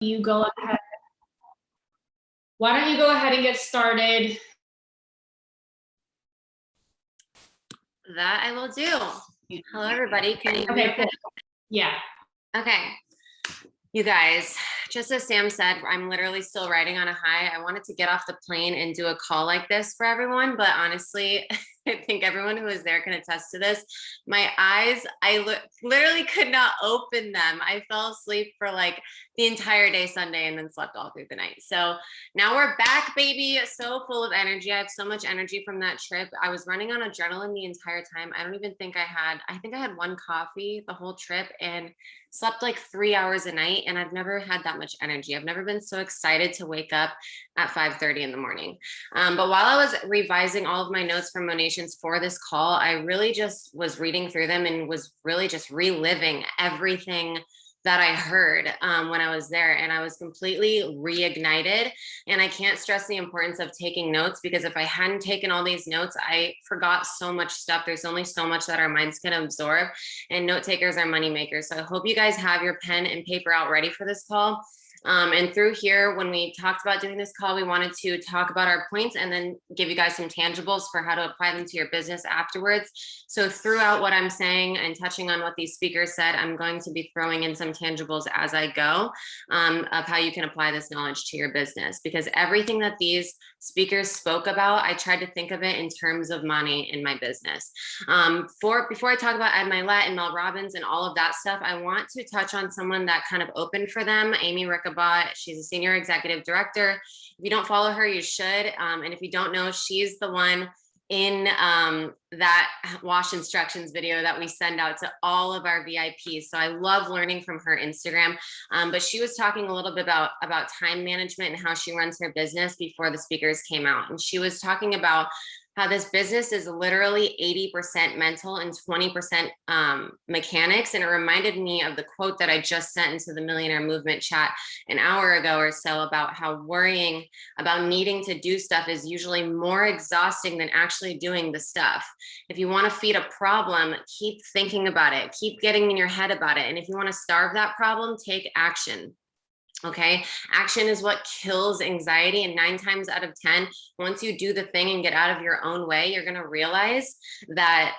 you go ahead? Why don't you go ahead and get started? That I will do. Hello, everybody. Can you hear me? Cool. Yeah. Okay. You guys, just as Sam said, I'm literally still riding on a high. I wanted to get off the plane and do a call like this for everyone, but honestly, I think everyone who was there can attest to this. My eyes, I literally could not open them. I fell asleep for like the entire day Sunday and then slept all through the night. So now we're back, baby. So full of energy. I have so much energy from that trip. I was running on adrenaline the entire time. I don't even think I think I had one coffee the whole trip and slept like 3 hours a night. And I've never had that much energy. I've never been so excited to wake up at 5:30 in the morning. But while I was revising all of my notes from monations for this call, I really just was reading through them and was really just reliving everything that I heard when I was there, and I was completely reignited. And I can't stress the importance of taking notes, because if I hadn't taken all these notes, I forgot so much stuff. There's only so much that our minds can absorb, and note takers are money makers. So I hope you guys have your pen and paper out ready for this call. And through here, when we talked about doing this call, we wanted to talk about our points and then give you guys some tangibles for how to apply them to your business afterwards. So throughout what I'm saying and touching on what these speakers said, I'm going to be throwing in some tangibles as I go of how you can apply this knowledge to your business, because everything that these speakers spoke about, I tried to think of it in terms of money in my business. Before I talk about Ed Milet and Mel Robbins and all of that stuff, I want to touch on someone that kind of opened for them, Amy Rickabot. She's a senior executive director. If you don't follow her, you should. And if you don't know, she's the one in that wash instructions video that we send out to all of our VIPs. So I love learning from her Instagram. But she was talking a little bit about time management and how she runs her business before the speakers came out. And she was talking about how this business is literally 80% mental and 20% mechanics. And it reminded me of the quote that I just sent into the Millionaire Movement chat an hour ago or so about how worrying about needing to do stuff is usually more exhausting than actually doing the stuff. If you want to feed a problem, keep thinking about it, keep getting in your head about it. And if you want to starve that problem, take action. Okay, action is what kills anxiety. And 9 times out of 10, once you do the thing and get out of your own way, you're going to realize that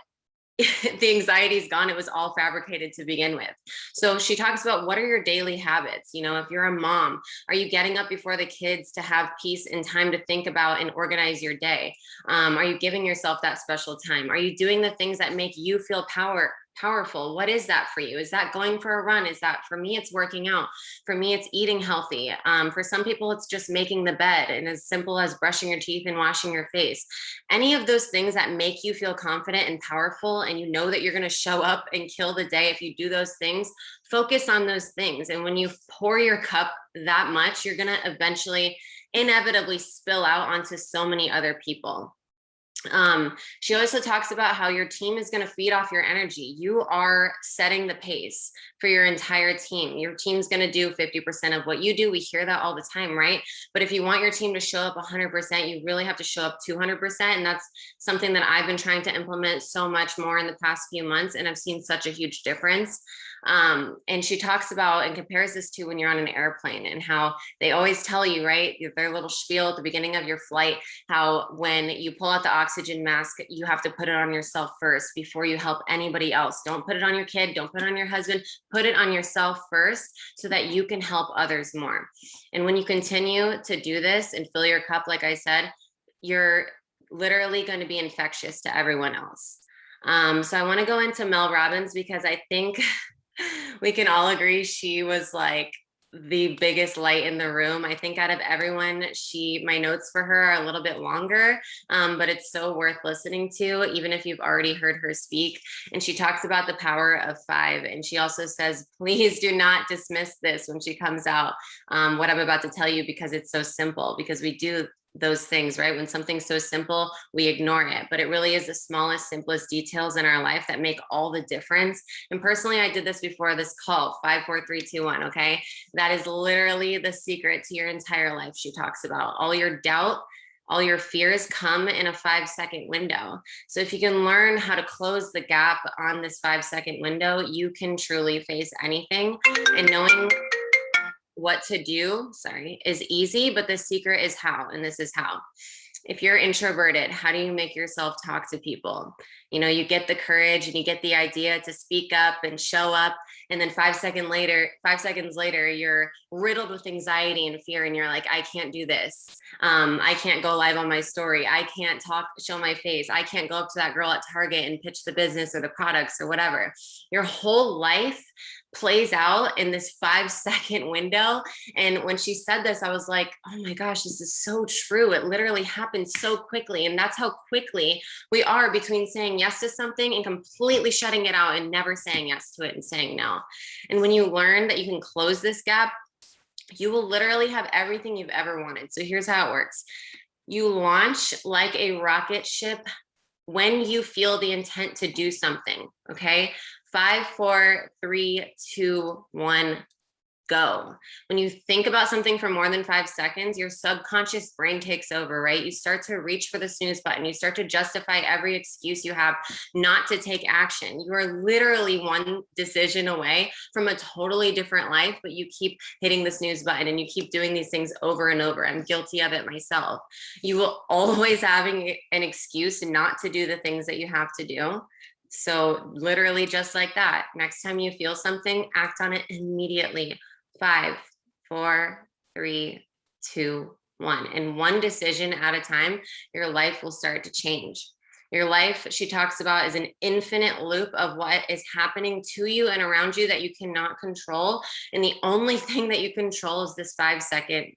the anxiety is gone. It was all fabricated to begin with. So she talks about, what are your daily habits? You know, if you're a mom, are you getting up before the kids to have peace and time to think about and organize your day? Are you giving yourself that special time? Are you doing the things that make you feel powerful? What is that for you? Is that going for a run? Is that, for me, it's working out. For me, it's eating healthy. For some people, it's just making the bed, and as simple as brushing your teeth and washing your face. Any of those things that make you feel confident and powerful, and you know that you're going to show up and kill the day if you do those things, focus on those things. And when you pour your cup that much, you're going to eventually, inevitably spill out onto so many other people. She also talks about how your team is going to feed off your energy. You are setting the pace for your entire team. Your team's going to do 50% of what you do. We hear that all the time, right? But if you want your team to show up 100%, you really have to show up 200%. And that's something that I've been trying to implement so much more in the past few months. And I've seen such a huge difference. And she talks about and compares this to when you're on an airplane, and how they always tell you, right, their little spiel at the beginning of your flight, how when you pull out the oxygen mask, you have to put it on yourself first before you help anybody else. Don't put it on your kid. Don't put it on your husband. Put it on yourself first so that you can help others more. And when you continue to do this and fill your cup, like I said, you're literally going to be infectious to everyone else. So I want to go into Mel Robbins, because I think we can all agree she was like the biggest light in the room. I think out of everyone, my notes for her are a little bit longer, but it's so worth listening to, even if you've already heard her speak. And she talks about the power of 5. And she also says, please do not dismiss this when she comes out, what I'm about to tell you, because it's so simple, because we do those things, right? When something's so simple, we ignore it, but it really is the smallest, simplest details in our life that make all the difference. And personally, I did this before this call, 5, 4, 3, 2, 1. Okay. That is literally the secret to your entire life. She talks about all your doubt, all your fears come in a 5-second window. So if you can learn how to close the gap on this 5-second window, you can truly face anything. And what to do, is easy, but the secret is how, and this is how. If you're introverted, how do you make yourself talk to people? You know, you get the courage and you get the idea to speak up and show up. And then 5 seconds later, you're riddled with anxiety and fear. And you're like, I can't do this. I can't go live on my story. I can't show my face. I can't go up to that girl at Target and pitch the business or the products or whatever. Your whole life plays out in this 5-second window. And when she said this, I was like, oh my gosh, this is so true. It literally happens so quickly. And that's how quickly we are between saying yes to something and completely shutting it out and never saying yes to it and saying no. And when you learn that you can close this gap, you will literally have everything you've ever wanted. So here's how it works. You launch like a rocket ship when you feel the intent to do something, okay? 5, 4, 3, 2, 1, go. When you think about something for more than 5 seconds, your subconscious brain takes over, right? You start to reach for the snooze button. You start to justify every excuse you have not to take action. You are literally one decision away from a totally different life, but you keep hitting the snooze button and you keep doing these things over and over. I'm guilty of it myself. You will always having an excuse not to do the things that you have to do. So literally just like that, next time you feel something, act on it immediately. 5, 4, 3, 2, 1. And one decision at a time, your life will start to change. Your life, she talks about, is an infinite loop of what is happening to you and around you that you cannot control. And the only thing that you control is this 5-second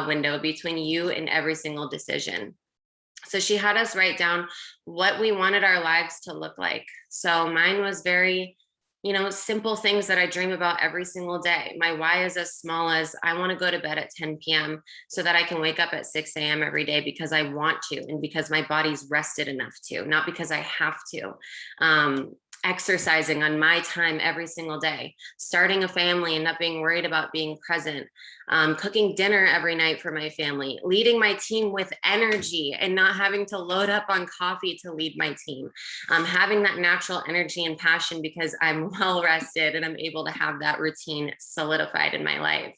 window between you and every single decision. So she had us write down what we wanted our lives to look like. So mine was very, simple things that I dream about every single day. My why is as small as I want to go to bed at 10 p.m. so that I can wake up at 6 a.m. every day because I want to and because my body's rested enough to, not because I have to. Exercising on my time every single day, starting a family and not being worried about being present, cooking dinner every night for my family, leading my team with energy and not having to load up on coffee to lead my team, having that natural energy and passion because I'm well rested and I'm able to have that routine solidified in my life.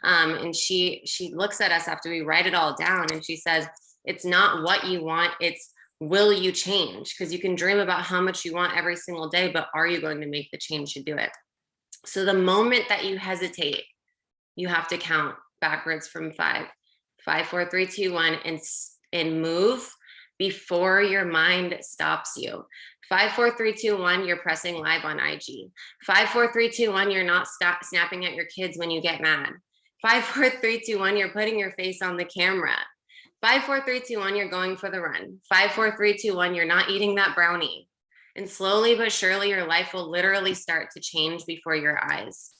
And she looks at us after we write it all down and she says, it's not what you want, it's will you change? Because you can dream about how much you want every single day, but are you going to make the change to do it? So the moment that you hesitate, you have to count backwards from 5, 5, 4, 3, 2, 1, and move before your mind stops you. 5, 4, 3, 2, 1, you're pressing live on IG. 5, 4, 3, 2, 1, you're not snapping at your kids when you get mad. 5, 4, 3, 2, 1, you're putting your face on the camera. 5, 4, 3, 2, 1, you're going for the run. 5, 4, 3, 2, 1, you're not eating that brownie. And slowly but surely, your life will literally start to change before your eyes.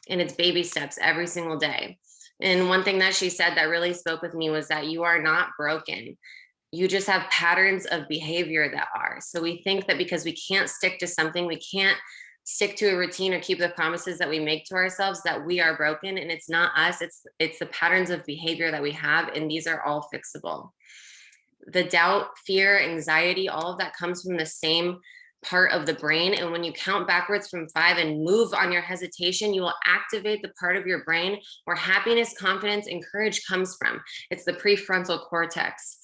And it's baby steps every single day. And one thing that she said that really spoke with me was that you are not broken. You just have patterns of behavior that are. So we think that because we can't stick to something, we can't stick to a routine or keep the promises that we make to ourselves, that we are broken. And it's not us, it's the patterns of behavior that we have, and these are all fixable. The doubt, fear, anxiety, all of that comes from the same part of the brain. And when you count backwards from 5 and move on your hesitation, you will activate the part of your brain where happiness, confidence, and courage comes from. It's the prefrontal cortex.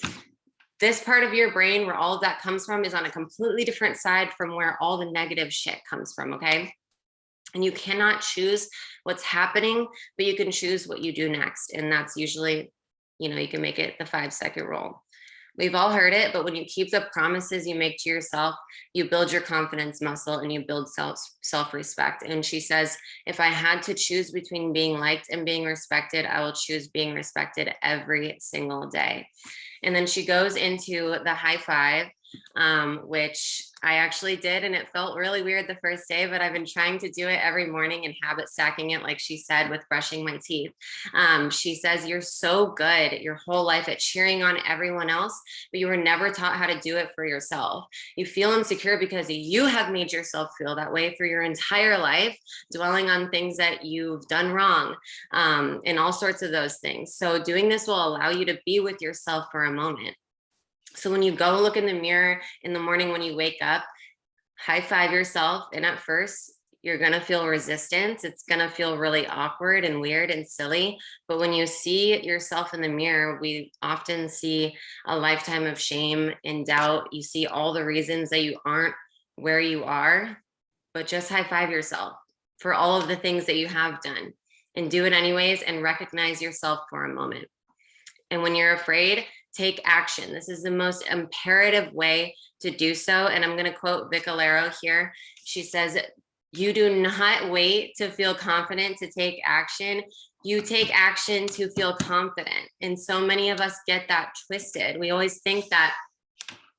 This part of your brain where all of that comes from is on a completely different side from where all the negative shit comes from, okay? And you cannot choose what's happening, but you can choose what you do next. And that's usually, you can make it the 5-second rule. We've all heard it, but when you keep the promises you make to yourself, you build your confidence muscle and you build self-respect. And she says, if I had to choose between being liked and being respected, I will choose being respected every single day. And then she goes into the high 5, which I actually did, and it felt really weird the first day, but I've been trying to do it every morning and habit stacking it, like she said, with brushing my teeth. She says, you're so good your whole life at cheering on everyone else, but you were never taught how to do it for yourself. You feel insecure because you have made yourself feel that way through your entire life, dwelling on things that you've done wrong, and all sorts of those things. So doing this will allow you to be with yourself for a moment. So when you go look in the mirror in the morning when you wake up, high 5 yourself. And at first, You're going to feel resistance. It's going to feel really awkward and weird and silly. But when you see yourself in the mirror, we often see a lifetime of shame and doubt. You see all the reasons that you aren't where you are, but just high five yourself for all of the things that you have done and do it anyways, and recognize yourself for a moment. And when you're afraid, take action. This is the most imperative way to do so. And I'm going to quote Vic Alero here. She says, you do not wait to feel confident to take action. You take action to feel confident. And so many of us get that twisted. We always think that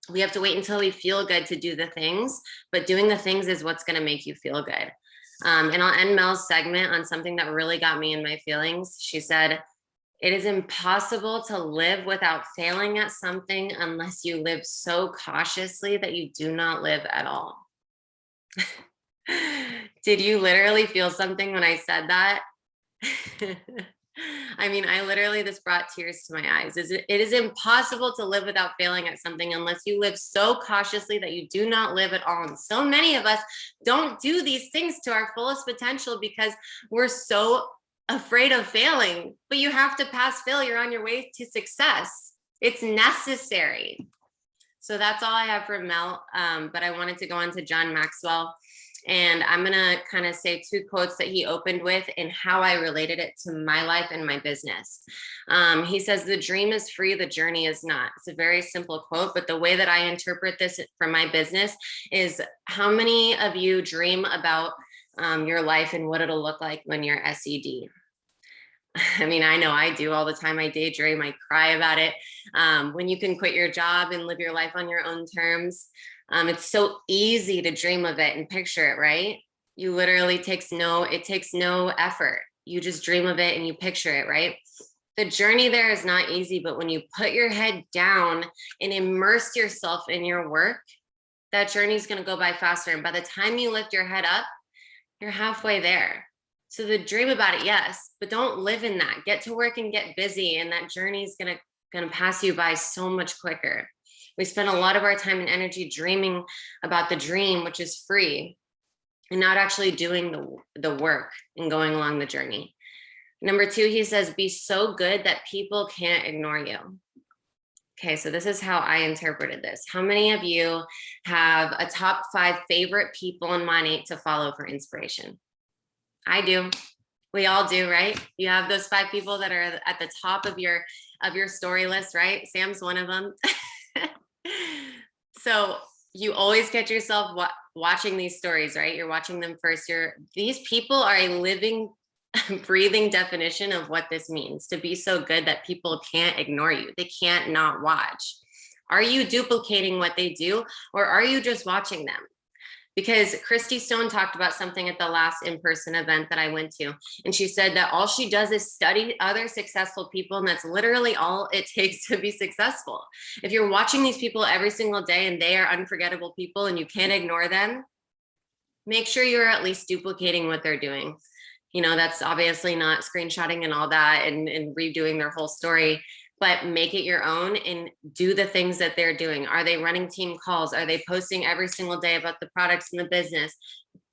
we have to wait until we feel good to do the things, but doing the things is what's going to make you feel good. And I'll end Mel's segment on something that really got me in my feelings. She said, it is impossible to live without failing at something unless you live so cautiously that you do not live at all. Did you literally feel something when I said that? I mean, I literally, this brought tears to my eyes. It is impossible to live without failing at something unless you live so cautiously that you do not live at all. And so many of us don't do these things to our fullest potential because we're so afraid of failing. But you have to pass failure on your way to success. It's necessary. So that's all I have for Mel. But I wanted to go on to John Maxwell. And I'm going to kind of say two quotes that he opened with and how I related it to my life and my business. He says, the dream is free, the journey is not. It's a very simple quote, but the way that I interpret this for my business is, how many of you dream about your life and what it'll look like when you're SED? I mean, I know I do all the time. I daydream, I cry about it. When you can quit your job and live your life on your own terms. It's so easy to dream of it and picture it, right? You literally, it takes no effort. You just dream of it and you picture it, right? The journey there is not easy, but when you put your head down and immerse yourself in your work, that journey is going to go by faster. And by the time you lift your head up, you're halfway there. So the dream about it, yes, but don't live in that. Get to work and get busy, and that journey is going to pass you by so much quicker. We spend a lot of our time and energy dreaming about the dream, which is free, and not actually doing the work and going along the journey. Number two, he says, be so good that people can't ignore you. Okay, so this is how I interpreted this. How many of you have a top 5 favorite people in Money to follow for inspiration? I do. We all do, right? You have those 5 people that are at the top of your story list, right? Sam's one of them. So you always catch yourself watching these stories, right? You're watching them first. These people are a living, breathing definition of what this means, to be so good that people can't ignore you. They can't not watch. Are you duplicating what they do, or are you just watching them? Because Christy Stone talked about something at the last in-person event that I went to. And she said that all she does is study other successful people. And that's literally all it takes to be successful. If you're watching these people every single day and they are unforgettable people and you can't ignore them, make sure you're at least duplicating what they're doing. You know, that's obviously not screenshotting and all that and redoing their whole story, but make it your own and do the things that they're doing. Are they running team calls? Are they posting every single day about the products in the business?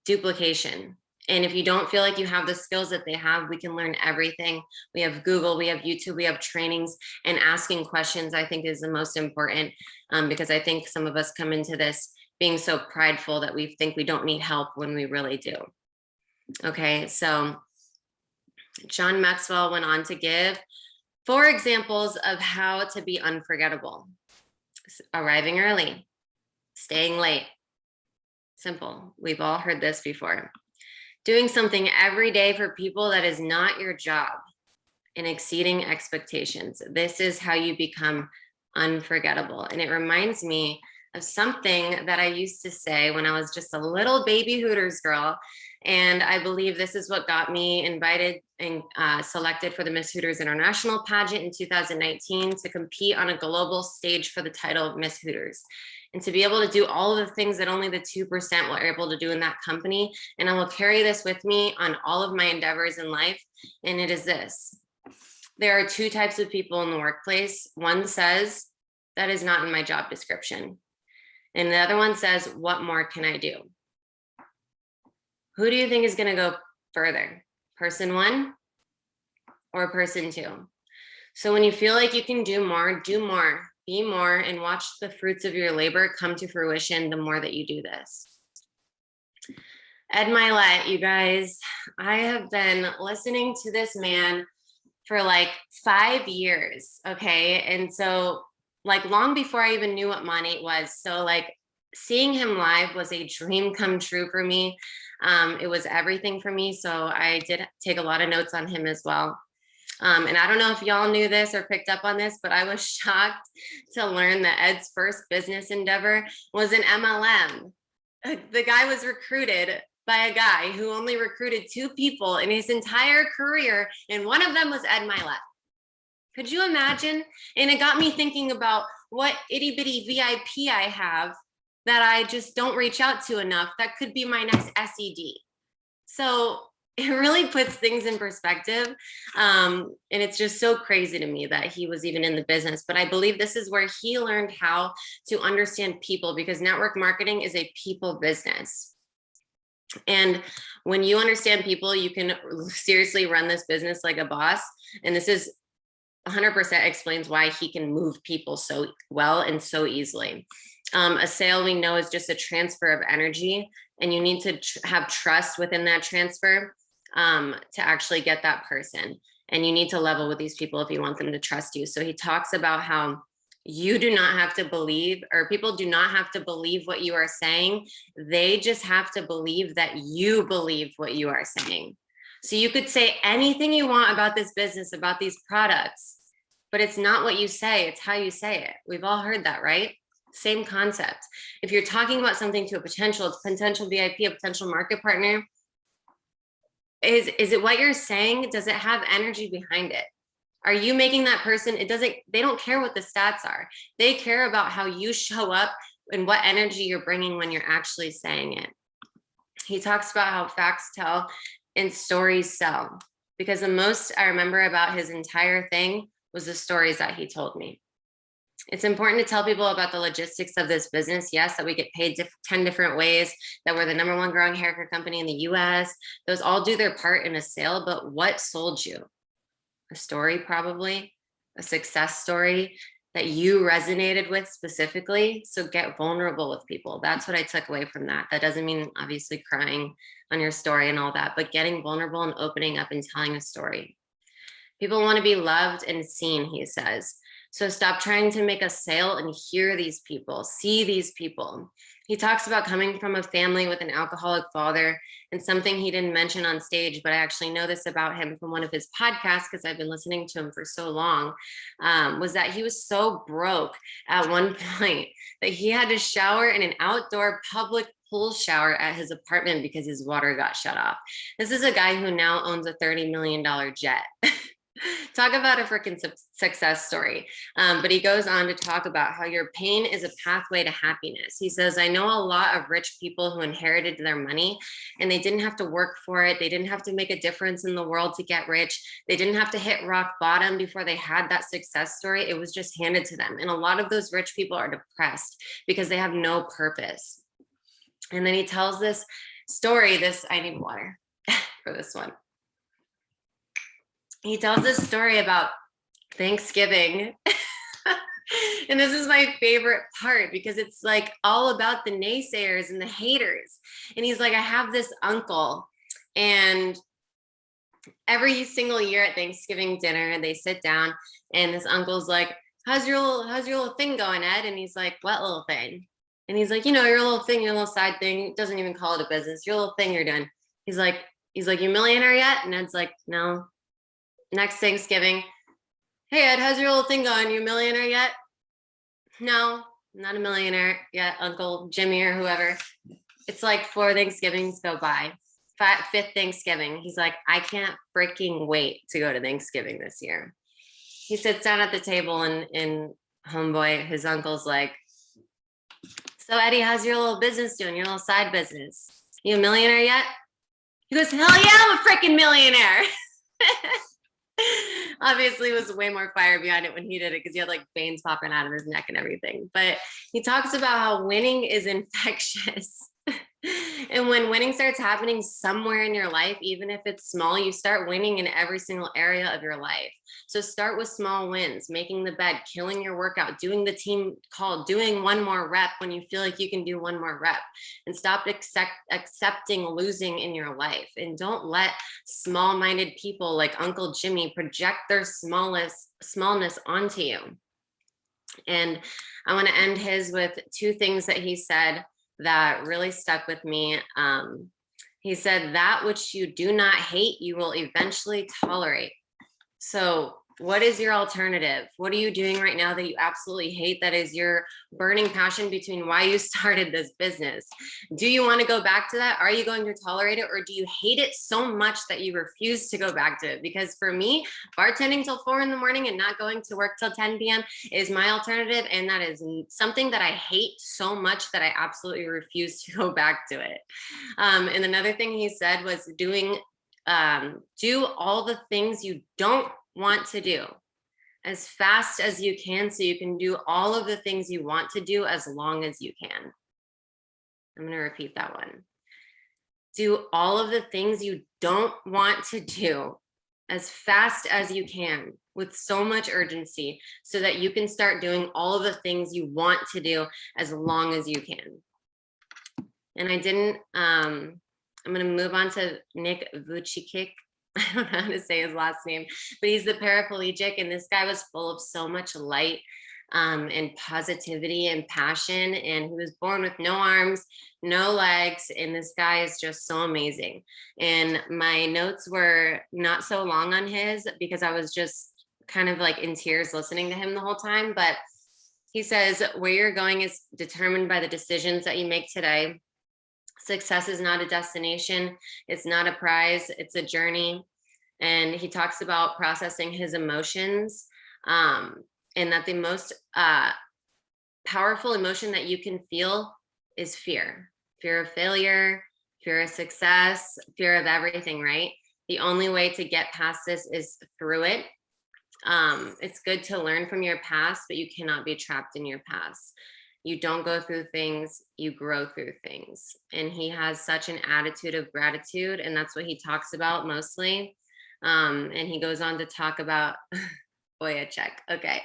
Duplication. And if you don't feel like you have the skills that they have, we can learn everything. We have Google, we have YouTube, we have trainings, and asking questions, I think, is the most important, because I think some of us come into this being so prideful that we think we don't need help when we really do. Okay, so John Maxwell went on to give 4 examples of how to be unforgettable. Arriving early, staying late. Simple. We've all heard this before. Doing something every day for people that is not your job, and exceeding expectations. This is how you become unforgettable. And it reminds me of something that I used to say when I was just a little baby Hooters girl. And I believe this is what got me invited and selected for the Miss Hooters International pageant in 2019 to compete on a global stage for the title of Miss Hooters. And to be able to do all of the things that only the 2% were able to do in that company. And I will carry this with me on all of my endeavors in life. And it is this. There are 2 types of people in the workplace. One says, that is not in my job description. And the other one says, what more can I do? Who do you think is going to go further? Person one or person two? So when you feel like you can do more, be more, and watch the fruits of your labor come to fruition the more that you do this. Ed Milet, you guys, I have been listening to this man for like 5 years, okay? And so like long before I even knew what Monate was. So like seeing him live was a dream come true for me. It was everything for me. So I did take a lot of notes on him as well. And I don't know if y'all knew this or picked up on this, but I was shocked to learn that Ed's first business endeavor was an MLM. The guy was recruited by a guy who only recruited 2 people in his entire career, and one of them was Ed Milet. Could you imagine? And it got me thinking about what itty bitty VIP I have that I just don't reach out to enough. That could be my next SED. So it really puts things in perspective. And it's just so crazy to me that he was even in the business. But I believe this is where he learned how to understand people, because network marketing is a people business. And when you understand people, you can seriously run this business like a boss. And this is 100% explains why he can move people so well and so easily. A sale, we know, is just a transfer of energy, and you need to have trust within that transfer to actually get that person. And you need to level with these people if you want them to trust you. So he talks about how you do not have to believe, or people do not have to believe what you are saying. They just have to believe that you believe what you are saying. So you could say anything you want about this business, about these products, but it's not what you say, it's how you say it. We've all heard that, right? Same concept. If you're talking about something to a potential VIP, a potential market partner, is it what you're saying? Does it have energy behind it? Are you making that person, they don't care what the stats are. They care about how you show up and what energy you're bringing when you're actually saying it. He talks about how facts tell and stories sell, because the most I remember about his entire thing was the stories that he told me. It's important to tell people about the logistics of this business. Yes, that we get paid 10 different ways, that we're the #1 growing hair care company in the US. Those all do their part in a sale, but what sold you? A story, probably, a success story that you resonated with specifically. So get vulnerable with people. That's what I took away from that. That doesn't mean obviously crying on your story and all that, but getting vulnerable and opening up and telling a story. People want to be loved and seen, he says. So stop trying to make a sale and hear these people, see these people. He talks about coming from a family with an alcoholic father, and something he didn't mention on stage, but I actually know this about him from one of his podcasts because I've been listening to him for so long, was that he was so broke at one point that he had to shower in an outdoor public pool shower at his apartment because his water got shut off. This is a guy who now owns a $30 million jet. Talk about a freaking success story. But he goes on to talk about how your pain is a pathway to happiness. He says, I know a lot of rich people who inherited their money and they didn't have to work for it. They didn't have to make a difference in the world to get rich. They didn't have to hit rock bottom before they had that success story. It was just handed to them. And a lot of those rich people are depressed because they have no purpose. And then he tells this story, I need water for this one. He tells this story about Thanksgiving. And this is my favorite part because it's like all about the naysayers and the haters. And he's like, I have this uncle, and every single year at Thanksgiving dinner, they sit down and this uncle's like, how's your little thing going, Ed? And he's like, what little thing? And he's like, your little thing, your little side thing, doesn't even call it a business, your little thing you're doing. He's like, you a millionaire yet? And Ed's like, no. Next Thanksgiving, hey Ed, how's your little thing going? You a millionaire yet? No, not a millionaire yet, Uncle Jimmy or whoever. It's like 4 Thanksgivings go by. 5th Thanksgiving, he's like, I can't freaking wait to go to Thanksgiving this year. He sits down at the table and homeboy, his uncle's like, so Eddie, how's your little business doing? Your little side business? You a millionaire yet? He goes, hell yeah, I'm a freaking millionaire. Obviously was way more fire behind it when he did it because he had like veins popping out of his neck and everything. But he talks about how winning is infectious. And when winning starts happening somewhere in your life, even if it's small, you start winning in every single area of your life. So start with small wins, making the bed, killing your workout, doing the team call, doing one more rep when you feel like you can do one more rep, and stop accepting losing in your life. And don't let small-minded people like Uncle Jimmy project their smallness onto you. And I want to end his with two things that he said that really stuck with me. He said, that which you do not hate, you will eventually tolerate. So what is your alternative? What are you doing right now that you absolutely hate, that is your burning passion between why you started this business? Do you want to go back to that? Are you going to tolerate it? Or do you hate it so much that you refuse to go back to it? Because for me, bartending till 4 a.m. and not going to work till 10 p.m. is my alternative. And that is something that I hate so much that I absolutely refuse to go back to it. And another thing he said was do all the things you don't want to do as fast as you can, so you can do all of the things you want to do as long as you can. I'm going to repeat that one. Do all of the things you don't want to do as fast as you can with so much urgency, so that you can start doing all of the things you want to do as long as you can. And I'm going to move on to Nick Vucci. I don't know how to say his last name, but he's the paraplegic. And this guy was full of so much light and positivity and passion. And he was born with no arms, no legs. And this guy is just so amazing. And my notes were not so long on his, because I was just kind of like in tears listening to him the whole time. But he says, where you're going is determined by the decisions that you make today. Success is not a destination. It's not a prize. It's a journey. And he talks about processing his emotions, and that the most powerful emotion that you can feel is fear. Fear of failure, fear of success, fear of everything, right? The only way to get past this is through it. It's good to learn from your past, but you cannot be trapped in your past. You don't go through things, you grow through things. And he has such an attitude of gratitude, and that's what he talks about mostly. And he goes on to talk about, boy, a check. Okay.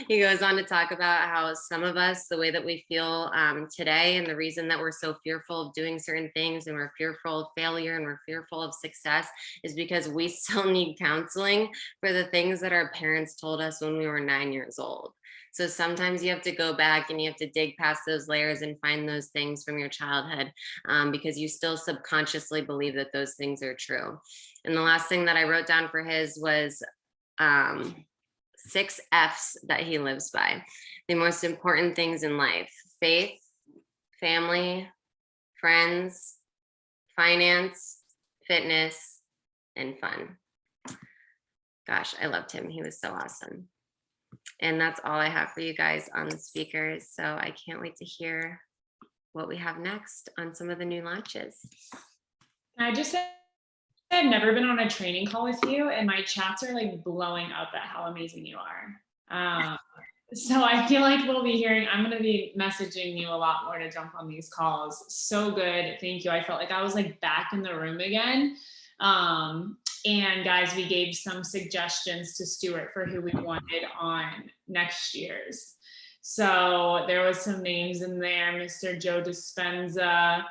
He goes on to talk about how some of us, the way that we feel today, and the reason that we're so fearful of doing certain things, and we're fearful of failure, and we're fearful of success, is because we still need counseling for the things that our parents told us when we were 9 years old. So sometimes you have to go back and you have to dig past those layers and find those things from your childhood, because you still subconsciously believe that those things are true. And the last thing that I wrote down for his was 6 F's that he lives by. The most important things in life: faith, family, friends, finance, fitness, and fun. Gosh, I loved him. He was so awesome. And that's all I have for you guys on the speakers. So I can't wait to hear what we have next on some of the new launches. I just said I've never been on a training call with you, and my chats are like blowing up at how amazing you are. So I feel like we'll be hearing, I'm going to be messaging you a lot more to jump on these calls. So good. Thank you. I felt like I was like back in the room again. And guys, we gave some suggestions to Stuart for who we wanted on next year's. So there was some names in there: Mr. Joe Dispenza,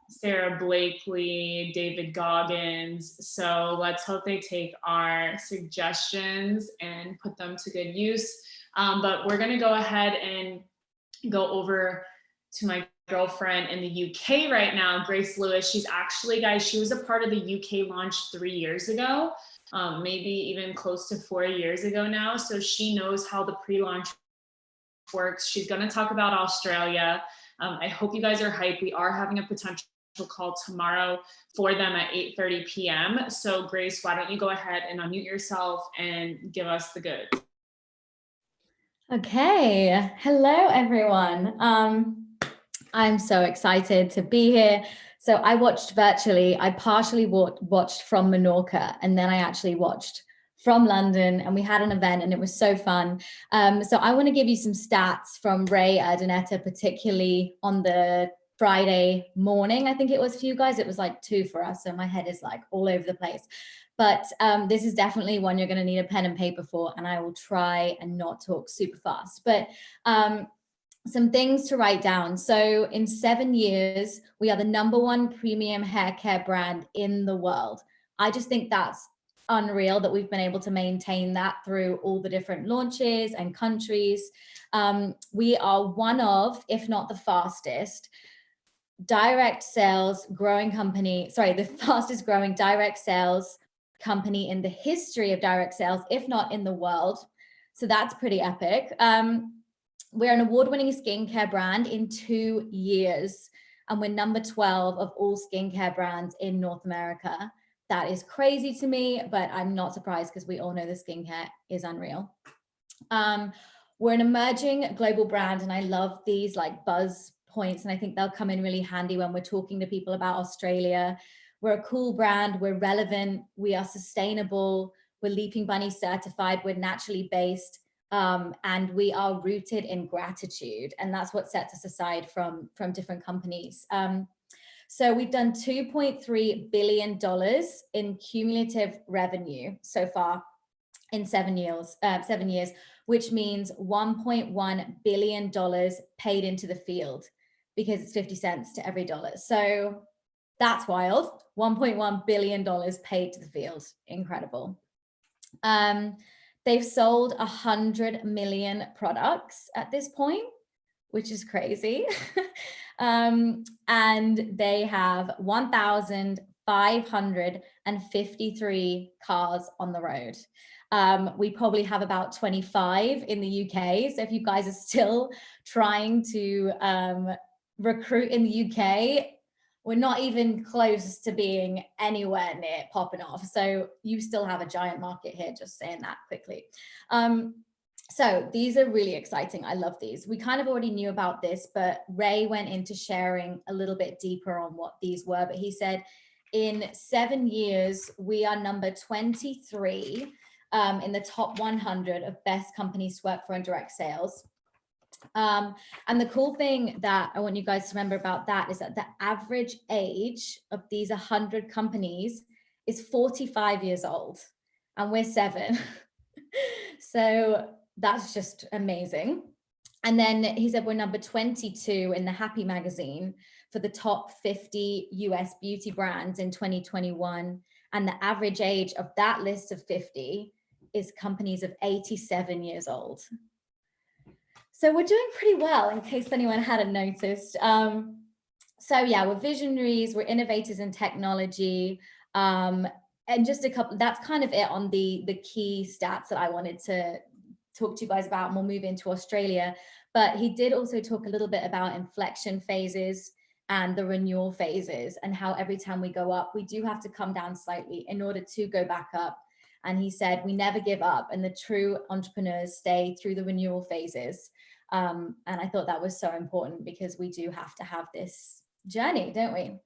Sarah Blakely, David Goggins. So let's hope they take our suggestions and put them to good use. But we're going to go ahead and go over to my girlfriend in the UK right now, Grace Lewis. She's actually, guys, she was a part of the UK launch 3 years ago, maybe even close to 4 years ago now. So she knows how the pre-launch works. She's going to talk about Australia. I hope you guys are hyped. We are having a potential call tomorrow for them at 8:30 p.m. So Grace, why don't you go ahead and unmute yourself and give us the goods. Okay, hello everyone. I'm so excited to be here. So I watched virtually. I partially watched from Menorca, and then I actually watched from London, and we had an event and it was so fun. So I want to give you some stats from Ray Urdaneta, particularly on the Friday morning, I think it was for you guys. It was like 2 for us. So my head is like all over the place. But this is definitely one you're going to need a pen and paper for, and I will try and not talk super fast. But some things to write down. So in 7 years, we are the #1 premium hair care brand in the world. I just think that's unreal that we've been able to maintain that through all the different launches and countries. We are one of, if not the fastest, direct sales growing company, the fastest growing direct sales company in the history of direct sales, if not in the world. So that's pretty epic. We're an award-winning skincare brand in 2 years, and we're number 12 of all skincare brands in North America. That is crazy to me, but I'm not surprised because we all know the skincare is unreal. We're an emerging global brand, and I love these like buzz points, and I think they'll come in really handy when we're talking to people about Australia. We're a cool brand, we're relevant, we are sustainable, we're Leaping Bunny certified, we're naturally based, and we are rooted in gratitude, and that's what sets us aside from different companies. So we've done $2.3 billion in cumulative revenue so far in 7 years, which means $1.1 billion paid into the field, because it's 50 cents to every dollar. So that's wild. $1.1 billion paid to the field. Incredible. They've sold 100 million products at this point, which is crazy. And they have 1,553 cars on the road. We probably have about 25 in the UK. So if you guys are still trying to recruit in the UK, we're not even close to being anywhere near popping off. So you still have a giant market here, just saying that quickly. So these are really exciting. I love these. We kind of already knew about this, but Ray went into sharing a little bit deeper on what these were. But he said in 7 years, we are number 23 in the top 100 of best companies to work for in direct sales. And the cool thing that I want you guys to remember about that is that the average age of these 100 companies is 45 years old, and we're 7. So that's just amazing. And then he said we're number 22 in the Happy magazine for the top 50 US beauty brands in 2021. And the average age of that list of 50 is companies of 87 years old. So we're doing pretty well, in case anyone hadn't noticed. So yeah, we're visionaries, we're innovators in technology, and just a couple, that's kind of it on the key stats that I wanted to talk to you guys about, and we'll move into Australia. But he did also talk a little bit about inflection phases and the renewal phases, and how every time we go up, we do have to come down slightly in order to go back up. And he said, we never give up, and the true entrepreneurs stay through the renewal phases. And I thought that was so important, because we do have to have this journey, don't we?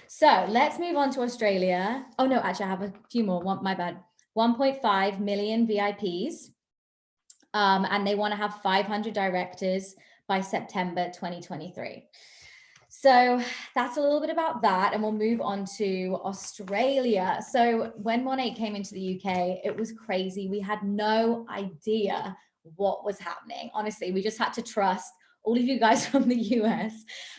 So let's move on to Australia. Oh no, actually I have a few more, my bad. 1.5 million VIPs. And they want to have 500 directors by September 2023. So that's a little bit about that, and we'll move on to Australia. So when Monet came into the UK, it was crazy. We had no idea what was happening. Honestly, we just had to trust all of you guys from the US.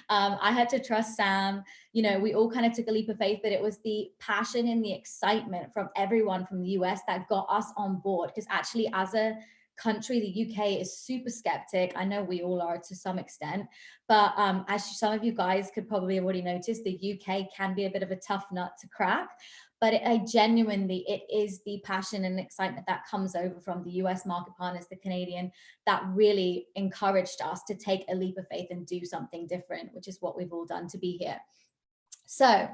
I had to trust Sam. You know, we all kind of took a leap of faith, but it was the passion and the excitement from everyone from the US that got us on board. Because actually, as a country, the UK is super skeptic. I know we all are to some extent, but as some of you guys could probably already notice, the UK can be a bit of a tough nut to crack. But it is the passion and excitement that comes over from the US market partners, the Canadian, that really encouraged us to take a leap of faith and do something different, which is what we've all done to be here. So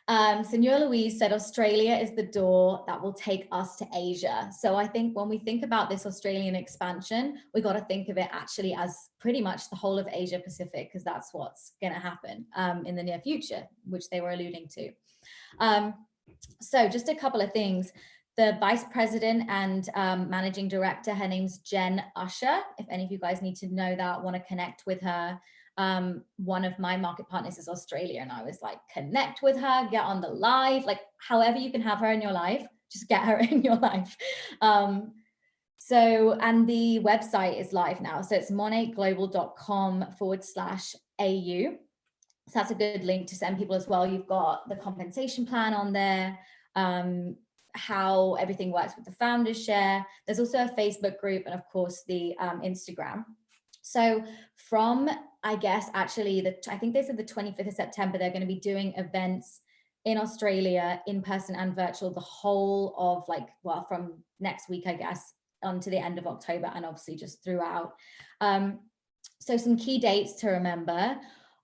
Senor Louise said Australia is the door that will take us to Asia. So I think when we think about this Australian expansion, we got to think of it actually as pretty much the whole of Asia Pacific, because that's what's going to happen in the near future, which they were alluding to. So just a couple of things. The vice president and managing director, her name's Jen Usher. If any of you guys need to know that, want to connect with her, One of my market partners is Australia, and I was like, connect with her, get on the live, like however you can have her in your life, just get her in your life. So, and the website is live now. So it's monateglobal.com/AU. So that's a good link to send people as well. You've got the compensation plan on there, how everything works with the founders share. There's also a Facebook group, and of course the Instagram. So from, I guess, actually, I think they said the 25th of September, they're going to be doing events in Australia, in person and virtual, the whole of like, well, from next week, I guess, to the end of October, and obviously just throughout. So some key dates to remember.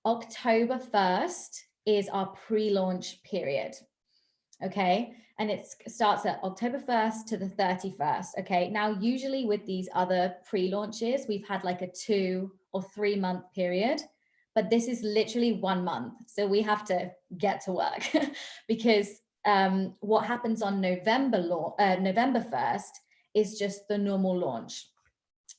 October 1st is our pre-launch period. Okay. And it starts at October 1st to the 31st. Okay. Now, usually with these other pre-launches, we've had like a 2 or 3 month period, but this is literally 1 month. So we have to get to work because what happens on November 1st is just the normal launch.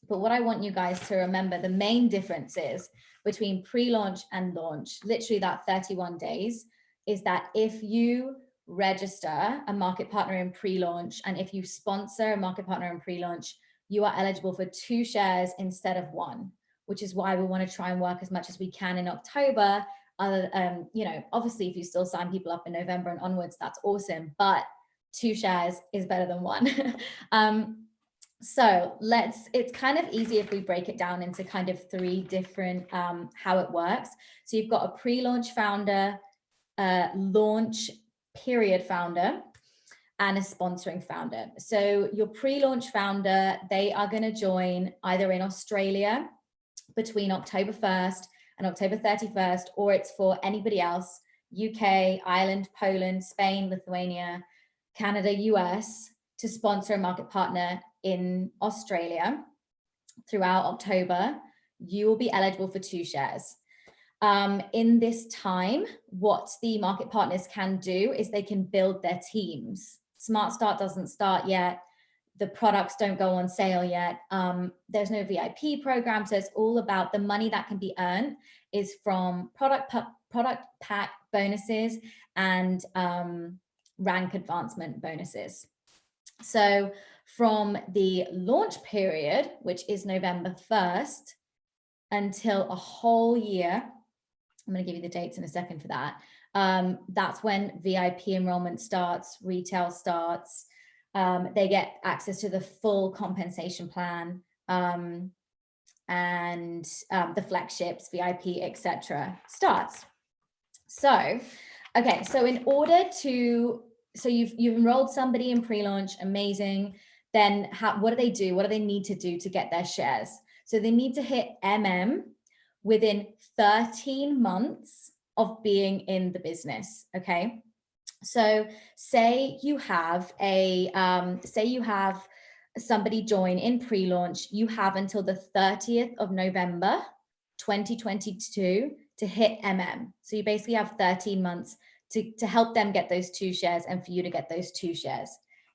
But what I want you guys to remember, the main difference is between pre-launch and launch, literally that 31 days, is that if you register a market partner in pre-launch, and if you sponsor a market partner in pre-launch, you are eligible for 2 shares instead of 1, which is why we want to try and work as much as we can in October. You know, obviously, if you still sign people up in November and onwards, that's awesome, but 2 shares is better than 1. So it's kind of easy if we break it down into kind of 3 different, how it works. So you've got a pre-launch founder, launch period founder, and a sponsoring founder. So your pre-launch founder, they are going to join either in Australia between October 1st and October 31st, or it's for anybody else, UK, Ireland, Poland, Spain, Lithuania, Canada, US, to sponsor a market partner in Australia throughout October. You will be eligible for 2 shares. In this time, what the market partners can do is they can build their teams. Smart Start doesn't start yet. The products don't go on sale yet. There's no VIP program. So it's all about the money that can be earned is from product pack bonuses and rank advancement bonuses. So from the launch period, which is November 1st, until a whole year, I'm going to give you the dates in a second for that. That's when VIP enrollment starts, retail starts. They get access to the full compensation plan, and the flagships, VIP, etc. starts. So, okay, so in order to, so you've enrolled somebody in pre-launch, amazing. Then what do they do? What do they need to do to get their shares? So they need to hit within 13 months of being in the business. Okay. So say you have somebody join in pre-launch, you have until the 30th of November, 2022 to hit So you basically have 13 months to help them get those 2 shares and for you to get those 2 shares.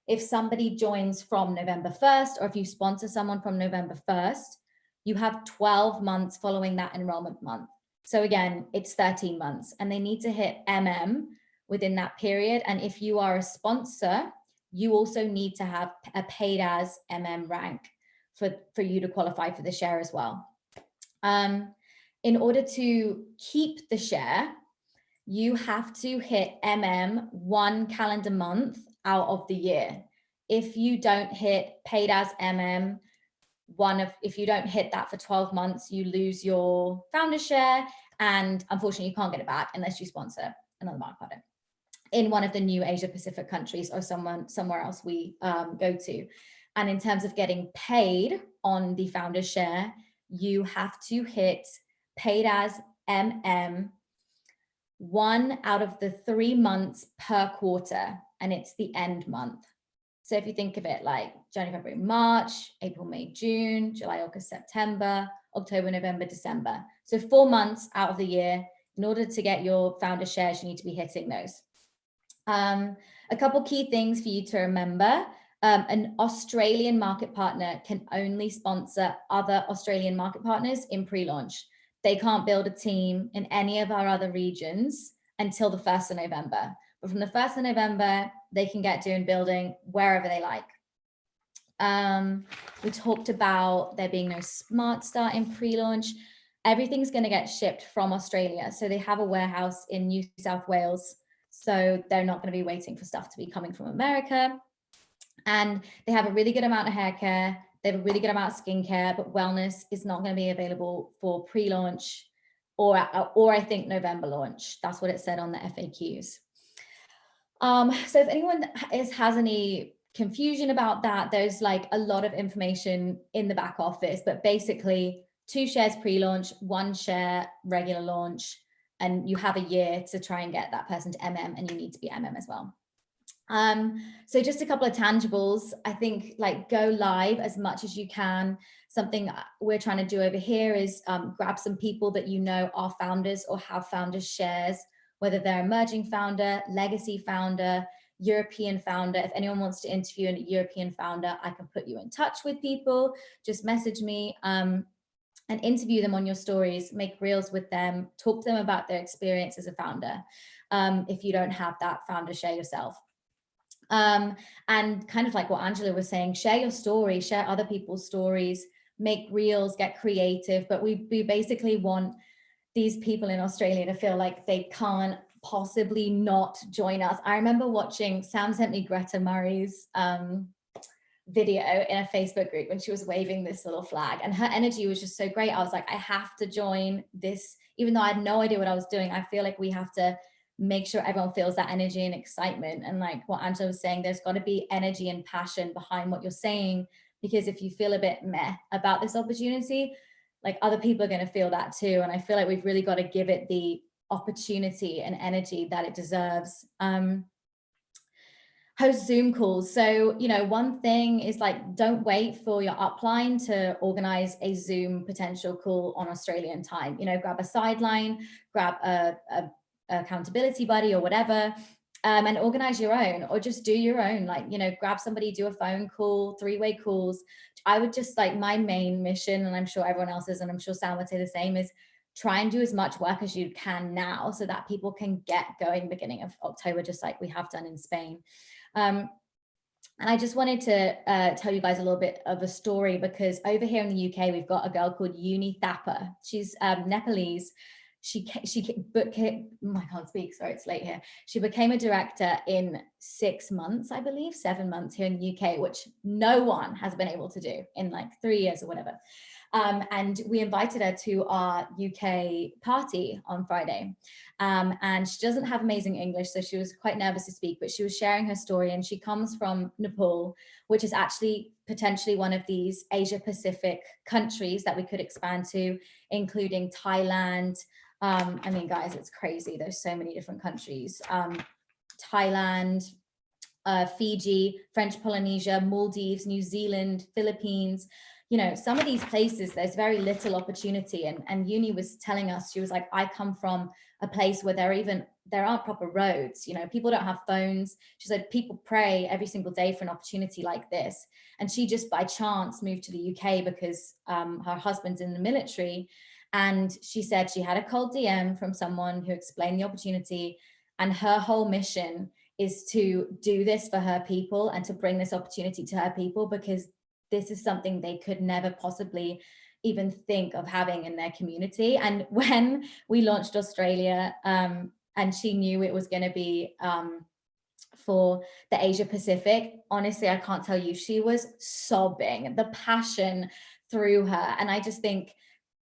If somebody joins from November 1st, or if you sponsor someone from November 1st, you have 12 months following that enrollment month. So again, it's 13 months and they need to hit within that period. And if you are a sponsor, you also need to have a paid as rank for you to qualify for the share as well. In order to keep the share, you have to hit 1 calendar month out of the year. If you don't hit paid as if you don't hit that for 12 months, you lose your founder share, and unfortunately you can't get it back unless you sponsor another market partner in one of the new Asia Pacific countries or somewhere else we go to. And in terms of getting paid on the founder share, you have to hit paid as 1 out of the 3 months per quarter, and it's the end month. So if you think of it like January, February, March, April, May, June, July, August, September, October, November, December. So 4 months out of the year, in order to get your founder shares, you need to be hitting those. A couple key things for you to remember. An Australian market partner can only sponsor other Australian market partners in pre-launch. they can't build a team in any of our other regions until the 1st of November. But from the 1st of November, they can get doing building wherever they like. We talked about there being no smart start in pre-launch. Everything's going to get shipped from Australia. So they have a warehouse in New South Wales. So they're not going to be waiting for stuff to be coming from America. And they have a really good amount of hair care. They have a really good amount of skincare, but wellness is not going to be available for pre-launch or I think November launch. That's what it said on the FAQs. So if anyone has any confusion about that, there's like a lot of information in the back office, but basically 2 shares pre-launch, 1 share regular launch, and you have a year to try and get that person to MM, and you need to be MM as well. So just a couple of tangibles. I think like go live as much as you can. Something we're trying to do over here is grab some people that you know are founders or have founders shares, whether they're emerging founder, legacy founder, European founder. If anyone wants to interview a European founder, I can put you in touch with people. Just message me and interview them on your stories, make reels with them, talk to them about their experience as a founder. If you don't have that founder share yourself. And kind of like what Angela was saying, share your story, share other people's stories, make reels, get creative. But we basically want these people in Australia to feel like they can't possibly not join us. I remember watching, Sam sent me Greta Murray's video in a Facebook group when she was waving this little flag, and her energy was just so great. I was like, I have to join this, even though I had no idea what I was doing. I feel like we have to make sure everyone feels that energy and excitement. And like what Angela was saying, there's got to be energy and passion behind what you're saying, because if you feel a bit meh about this opportunity, like other people are going to feel that too. And I feel like we've really got to give it the opportunity and energy that it deserves. Host Zoom calls. So, you know, one thing is like, don't wait for your upline to organize a Zoom potential call on Australian time. You know, grab a sideline, grab a accountability buddy or whatever, and organize your own, or just do your own. Like, you know, grab somebody, do a phone call, 3-way calls. I would just like, my main mission, and I'm sure everyone else's, and I'm sure Sam would say the same, is try and do as much work as you can now so that people can get going beginning of October, just like we have done in Spain. And I just wanted to tell you guys a little bit of a story, because over here in the UK, we've got a girl called Uni Thapar. She's Nepalese. I can't speak, sorry, it's late here. She became a director in 6 months, I believe, 7 months here in the UK, which no one has been able to do in like 3 years or whatever. And we invited her to our UK party on Friday. And she doesn't have amazing English, so she was quite nervous to speak, but she was sharing her story, and she comes from Nepal, which is actually potentially one of these Asia Pacific countries that we could expand to, including Thailand. I mean, guys, it's crazy. There's so many different countries. Thailand, Fiji, French Polynesia, Maldives, New Zealand, Philippines. You know, some of these places, there's very little opportunity. And Uni was telling us, she was like, I come from a place where there aren't proper roads. You know, people don't have phones. She said, people pray every single day for an opportunity like this. And she just by chance moved to the UK because her husband's in the military. And she said she had a cold DM from someone who explained the opportunity, and her whole mission is to do this for her people and to bring this opportunity to her people, because this is something they could never possibly even think of having in their community. And when we launched Australia, and she knew it was going to be for the Asia Pacific, honestly, I can't tell you, she was sobbing, the passion through her. And I just think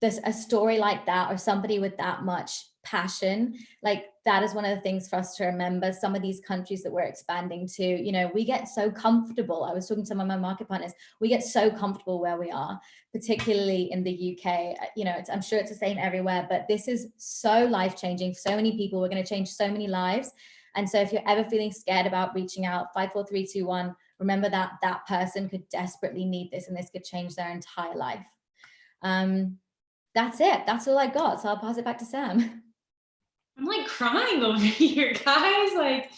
there's a story like that, or somebody with that much passion, like that is one of the things for us to remember. Some of these countries that we're expanding to, you know, we get so comfortable. I was talking to some of my market partners, we get so comfortable where we are, particularly in the UK. You know, I'm sure it's the same everywhere, but this is so life-changing for so many people. We're going to change so many lives. And so if you're ever feeling scared about reaching out, 5, 4, 3, 2, 1, remember that that person could desperately need this, and this could change their entire life. That's it. That's all I got. So I'll pass it back to Sam. I'm like crying over here, guys. Like,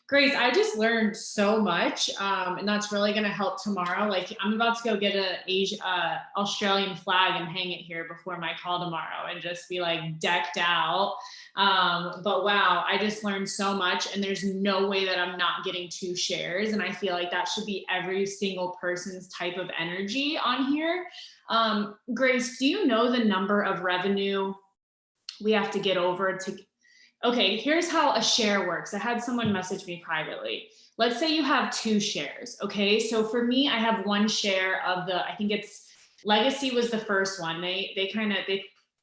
Grace, I just learned so much, and that's really going to help tomorrow. Like, I'm about to go get a Australian flag and hang it here before my call tomorrow, and just be like decked out. But wow, I just learned so much, and there's no way that I'm not getting 2 shares, and I feel like that should be every single person's type of energy on here. Grace, do you know the number of revenue we have to get over to? Okay, here's how a share works. I had someone message me privately. Let's say you have 2 shares. Okay, so for me, I have 1 share of I think it's Legacy was the first one. They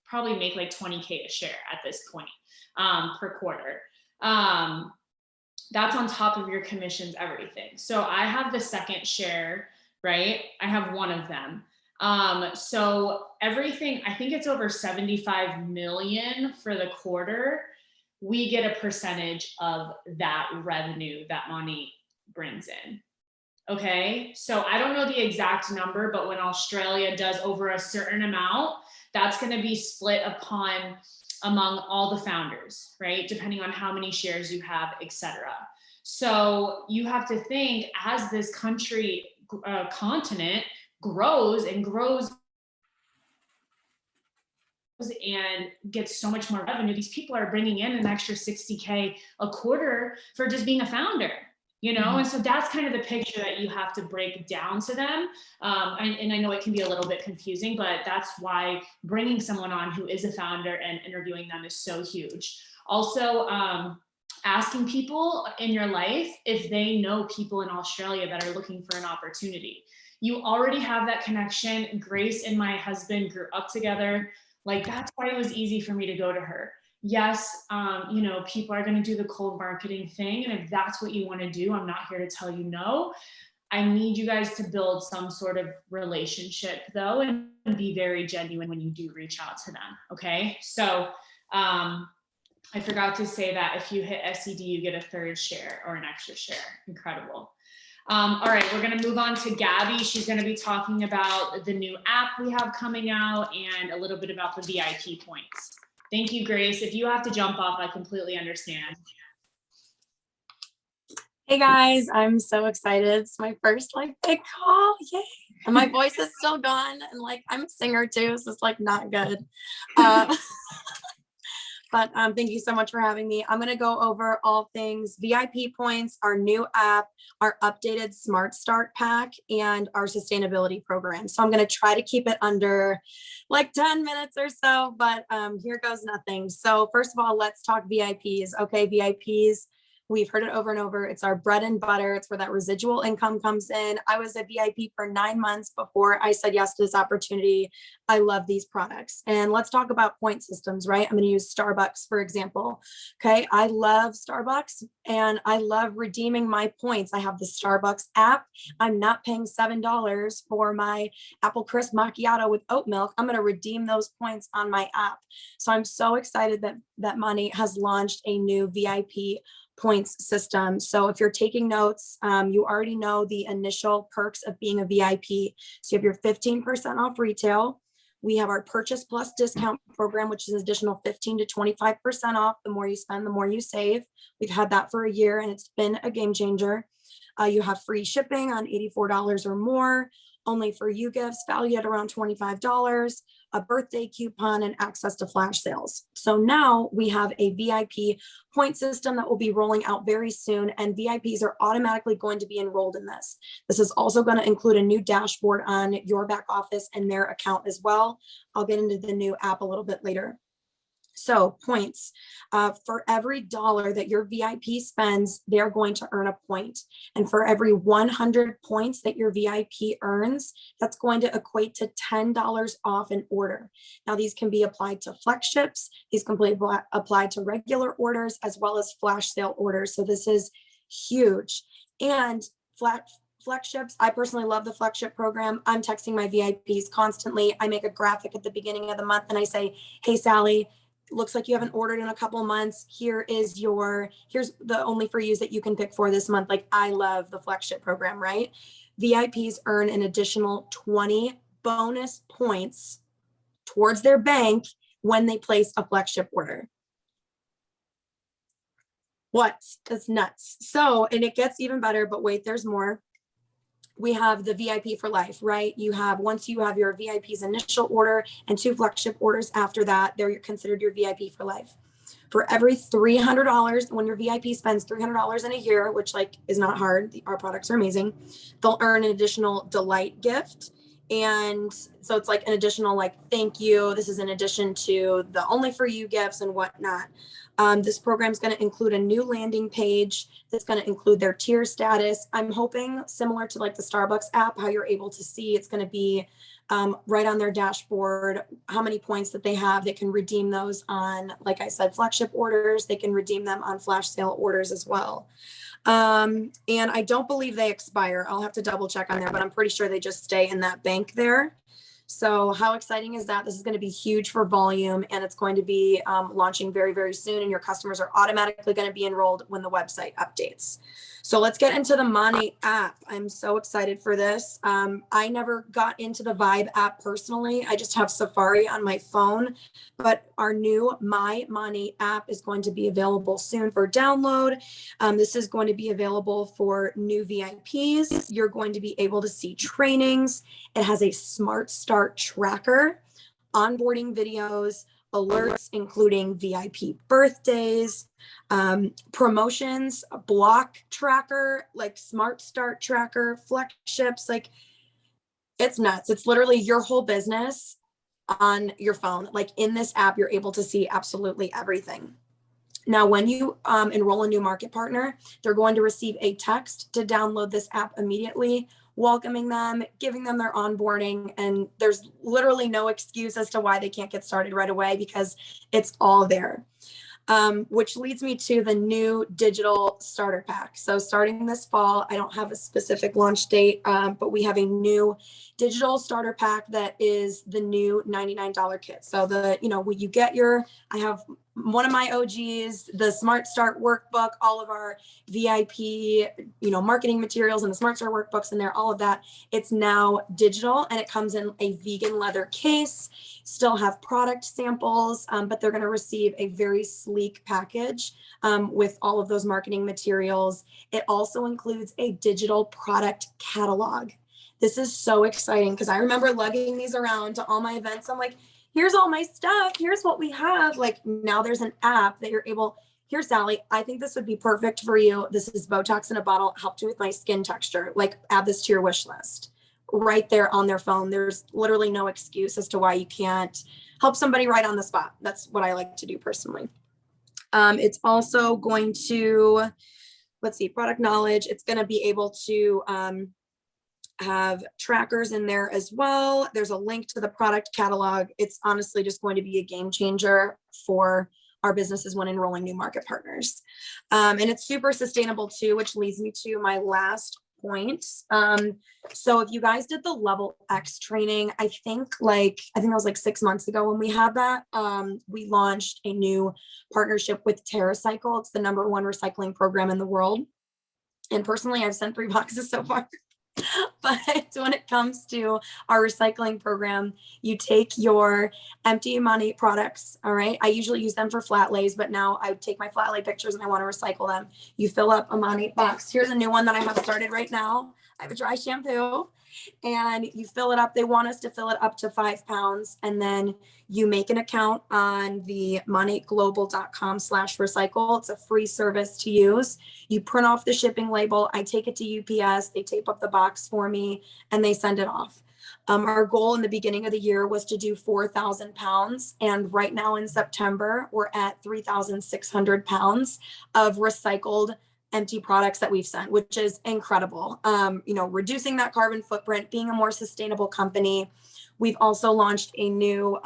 probably make like 20K a share at this point per quarter. That's on top of your commissions, everything. So I have the second share, right? I have 1 of them. So everything, I think it's over 75 million for the quarter. We get a percentage of that revenue that money brings in. Okay, so I don't know the exact number, but when Australia does over a certain amount, that's going to be split among all the founders, right? Depending on how many shares you have, etc. So you have to think, as this continent grows and grows and gets so much more revenue, these people are bringing in an extra 60K a quarter for just being a founder, you know? Mm-hmm. And so that's kind of the picture that you have to break down to them. And I know it can be a little bit confusing, but that's why bringing someone on who is a founder and interviewing them is so huge. Also, asking people in your life if they know people in Australia that are looking for an opportunity. You already have that connection. Grace and my husband grew up together. Like, that's why it was easy for me to go to her. Yes, you know, people are going to do the cold marketing thing. And if that's what you want to do, I'm not here to tell you no. I need you guys to build some sort of relationship though, and be very genuine when you do reach out to them. Okay. So, I forgot to say that if you hit SED, you get a 3rd share or an extra share. Incredible. All right, we're going to move on to Gabby. She's going to be talking about the new app we have coming out and a little bit about the VIP points. Thank you, Grace. If you have to jump off, I completely understand. Hey guys, I'm so excited. It's my first like big call. Yay. And my voice is still gone. And like, I'm a singer too, so it's like not good. But thank you so much for having me. I'm going to go over all things VIP points, our new app, our updated Smart Start pack, and our sustainability program. So I'm going to try to keep it under like 10 minutes or so, but here goes nothing. So first of all, let's talk VIPs. Okay, VIPs. We've heard it over and over. It's our bread and butter. It's where that residual income comes in. I was a VIP for 9 months before I said yes to this opportunity. I love these products. And let's talk about point systems, right? I'm going to use Starbucks, for example. Okay. I love Starbucks and I love redeeming my points. I have the Starbucks app. I'm not paying $7 for my apple crisp macchiato with oat milk. I'm going to redeem those points on my app. So I'm so excited that Money has launched a new VIP points system. So if you're taking notes, you already know the initial perks of being a VIP. So you have your 15% off retail. We have our Purchase Plus discount program, which is an additional 15 to 25% off. The more you spend, the more you save. We've had that for a year and it's been a game changer. You have free shipping on $84 or more, only for you gifts valued at around $25, a birthday coupon, and access to flash sales. So now we have a VIP point system that will be rolling out very soon, and VIPs are automatically going to be enrolled in this. This is also going to include a new dashboard on your back office and their account as well. I'll get into the new app a little bit later. So points, for every dollar that your VIP spends, they're going to earn a point. And for every 100 points that your VIP earns, that's going to equate to $10 off an order. Now, these can be applied to flex ships. These can be applied to regular orders as well as flash sale orders. So this is huge. And flex ships, I personally love the flex ship program. I'm texting my VIPs constantly. I make a graphic at the beginning of the month and I say, hey, Sally, looks like you haven't ordered in a couple of months. Here's the only for yous that you can pick for this month. Like, I love the flex ship program, right? VIPs earn an additional 20 bonus points towards their bank when they place a flex ship order. What? That's nuts. So, and it gets even better, but wait, there's more. We have the VIP for life, right? Once you have your VIP's initial order and 2 flagship orders after that, they're considered your VIP for life. For every $300, when your VIP spends $300 in a year, which like is not hard, our products are amazing, they'll earn an additional delight gift. And so it's like an additional like, thank you. This is in addition to the only for you gifts and whatnot. This program is going to include a new landing page that's going to include their tier status. I'm hoping similar to like the Starbucks app, how you're able to see it's going to be right on their dashboard, how many points that they have. They can redeem those on, like I said, flagship orders. They can redeem them on flash sale orders as well. And I don't believe they expire. I'll have to double check on there, but I'm pretty sure they just stay in that bank there. So how exciting is that? This is going to be huge for volume, and it's going to be launching very, very soon. And your customers are automatically going to be enrolled when the website updates. So let's get into the Money app. I'm so excited for this. I never got into the Vibe app personally. I just have Safari on my phone, but our new My Money app is going to be available soon for download. This is going to be available for new VIPs. You're going to be able to see trainings. It has a smart start tracker, onboarding videos, alerts, including VIP birthdays, promotions, block tracker, like smart start tracker, flagships, like it's nuts. It's literally your whole business on your phone. Like in this app, you're able to see absolutely everything. Now, when you enroll a new market partner, they're going to receive a text to download this app immediately, welcoming them, giving them their onboarding, and there's literally no excuse as to why they can't get started right away because it's all there. Which leads me to the new digital starter pack. So starting this fall, I don't have a specific launch date, but we have a new digital starter pack that is the new $99 kit. So when you get I have one of my OGs, the Smart Start workbook, all of our VIP, marketing materials and the Smart Start workbooks in there, all of that. It's now digital and it comes in a vegan leather case, still have product samples, but they're going to receive a very sleek package with all of those marketing materials. It also includes a digital product catalog. This is so exciting because I remember lugging these around to all my events. I'm like, here's all my stuff. Here's what we have. Like now there's an app that you're able, here, Sally, I think this would be perfect for you. This is Botox in a bottle, helped you with my skin texture. Like add this to your wish list right there on their phone. There's literally no excuse as to why you can't help somebody right on the spot. That's what I like to do personally. It's also going to, product knowledge. It's going to be able to have trackers in there as well. There's a link to the product catalog. It's honestly just going to be a game changer for our businesses when enrolling new market partners. And it's super sustainable too, which leads me to my last point. So if you guys did the Level X training, I think that was like 6 months ago when we had that, we launched a new partnership with TerraCycle. It's the #1 recycling program in the world. And personally, I've sent 3 boxes so far. But when it comes to our recycling program, you take your empty money products. All right. I usually use them for flat lays, but now I take my flat lay pictures and I want to recycle them. You fill up a money box. Here's a new one that I have started right now. I have a dry shampoo and you fill it up. They want us to fill it up to 5 pounds. And then you make an account on the moneyglobal.com/recycle. It's a free service to use. You print off the shipping label. I take it to UPS. They tape up the box for me and they send it off. Our goal in the beginning of the year was to do 4,000 pounds. And right now in September, we're at 3,600 pounds of recycled empty products that we've sent, which is incredible. Reducing that carbon footprint, being a more sustainable company. We've also launched a new,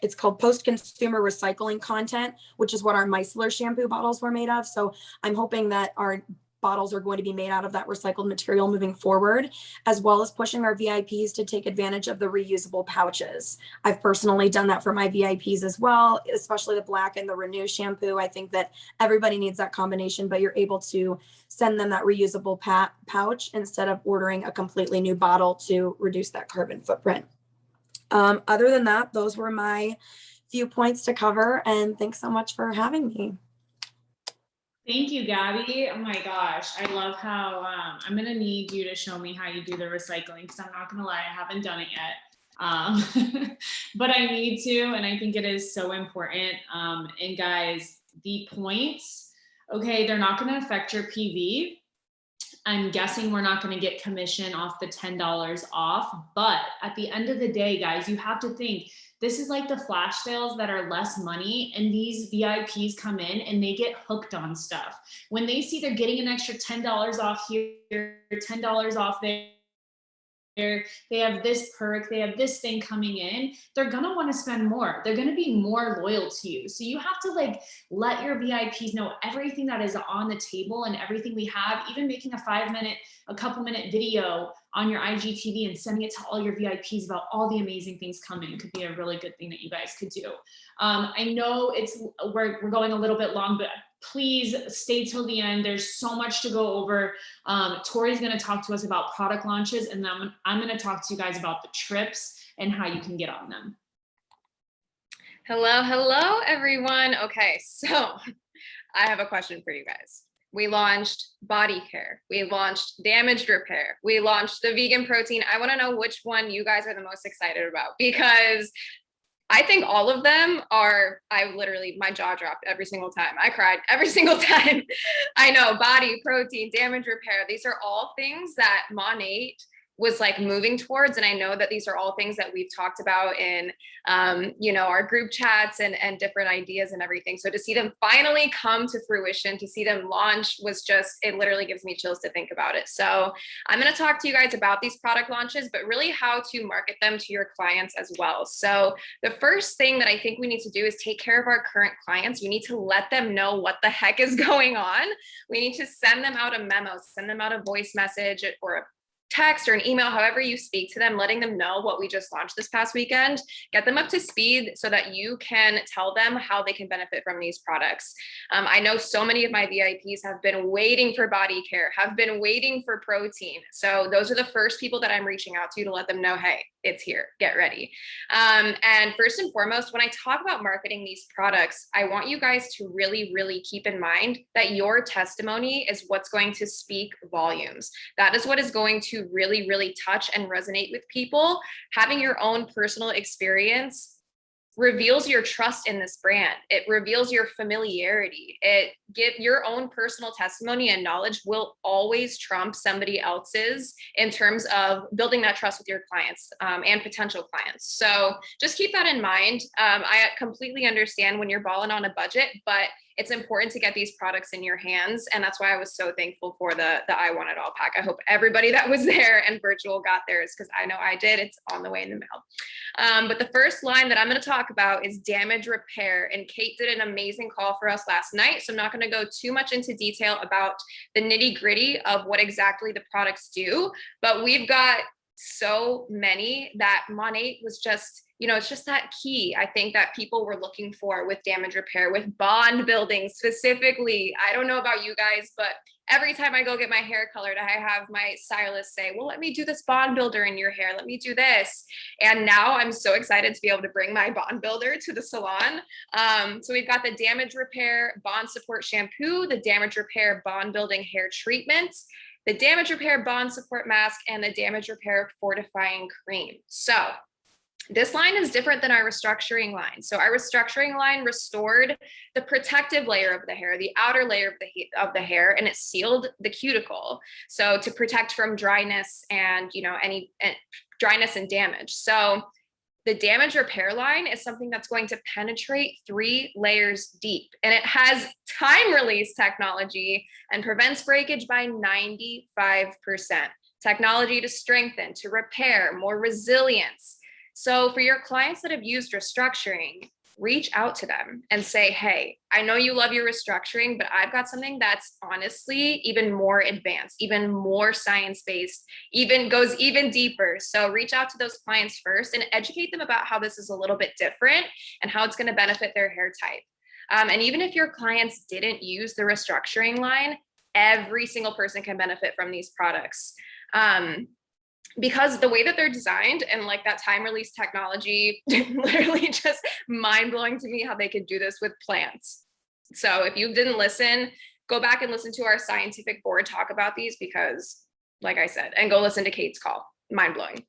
it's called post-consumer recycling content, which is what our micellar shampoo bottles were made of. So I'm hoping that our bottles are going to be made out of that recycled material moving forward, as well as pushing our VIPs to take advantage of the reusable pouches. I've personally done that for my VIPs as well, especially the Black and the Renew shampoo. I think that everybody needs that combination, but you're able to send them that reusable pouch instead of ordering a completely new bottle to reduce that carbon footprint. Other than that, those were my few points to cover, and thanks so much for having me. Thank you, Gabby. Oh my gosh, I love how I'm gonna need you to show me how you do the recycling because I'm not gonna lie, I haven't done it yet. But I need to, and I think it is so important. And guys, the points, okay, they're not gonna affect your PV. I'm guessing we're not going to get commission off the $10 off. But at the end of the day, guys, you have to think this is like the flash sales that are less money. And these VIPs come in and they get hooked on stuff. When they see they're getting an extra $10 off here, $10 off there, they have this perk, they have this thing coming in, they're gonna want to spend more. They're gonna be more loyal to you. So you have to like let your VIPs know everything that is on the table and everything we have, even making a couple minute video on your IGTV and sending it to all your VIPs about all the amazing things coming could be a really good thing that you guys could do. I know we're going a little bit long, but please stay till the end. There's so much to go over. Tori's going to talk to us about product launches, and then I'm going to talk to you guys about the trips and how you can get on them. Hello, everyone. Okay, so I have a question for you guys. We launched body care. We launched damage repair. We launched the vegan protein. I want to know which one you guys are the most excited about, because I think all of them are, my jaw dropped every single time. I cried every single time. I know, body, protein, damage repair. These are all things that Monate was like moving towards. And I know that these are all things that we've talked about in, our group chats and different ideas and everything. So to see them finally come to fruition, to see them launch it literally gives me chills to think about it. So I'm going to talk to you guys about these product launches, but really how to market them to your clients as well. So the first thing that I think we need to do is take care of our current clients. We need to let them know what the heck is going on. We need to send them out a memo, send them out a voice message or a text or an email, however you speak to them, letting them know what we just launched this past weekend, get them up to speed so that you can tell them how they can benefit from these products. I know so many of my VIPs have been waiting for body care, have been waiting for protein. So those are the first people that I'm reaching out to let them know, hey, it's here, get ready. And first and foremost, when I talk about marketing these products, I want you guys to really, really keep in mind that your testimony is what's going to speak volumes. That is what is going to really, really touch and resonate with people. Having your own personal experience reveals your trust in this brand. It reveals your familiarity. Your own personal testimony and knowledge will always trump somebody else's in terms of building that trust with your clients and potential clients. So just keep that in mind. I completely understand when you're balling on a budget, but it's important to get these products in your hands. And that's why I was so thankful for the I Want It All pack. I hope everybody that was there and virtual got theirs, because I know I did. It's on the way in the mail. But the first line that I'm going to talk about is damage repair. And Kate did an amazing call for us last night. So I'm not going to go too much into detail about the nitty gritty of what exactly the products do, but we've got so many that Monate was just, it's just that key, I think, that people were looking for with damage repair, with bond building specifically. I don't know about you guys, but every time I go get my hair colored, I have my stylist say, well, let me do this bond builder in your hair. Let me do this. And now I'm so excited to be able to bring my bond builder to the salon. So we've got the damage repair bond support shampoo, the damage repair bond building hair treatment, the damage repair bond support mask, and the damage repair fortifying cream. So this line is different than our restructuring line. So our restructuring line restored the protective layer of the hair, the outer layer of the hair, and it sealed the cuticle. So to protect from dryness and, any dryness and damage. So the damage repair line is something that's going to penetrate 3 layers deep, and it has time release technology and prevents breakage by 95%. Technology to strengthen, to repair, more resilience. So for your clients that have used restructuring, reach out to them and say, hey, I know you love your restructuring, but I've got something that's honestly even more advanced, even more science-based, goes even deeper. So reach out to those clients first and educate them about how this is a little bit different and how it's going to benefit their hair type. And even if your clients didn't use the restructuring line, every single person can benefit from these products. Because the way that they're designed and like that time release technology, literally just mind blowing to me how they could do this with plants. So if you didn't listen, go back and listen to our scientific board talk about these because, like I said, and go listen to Kate's call. Mind blowing.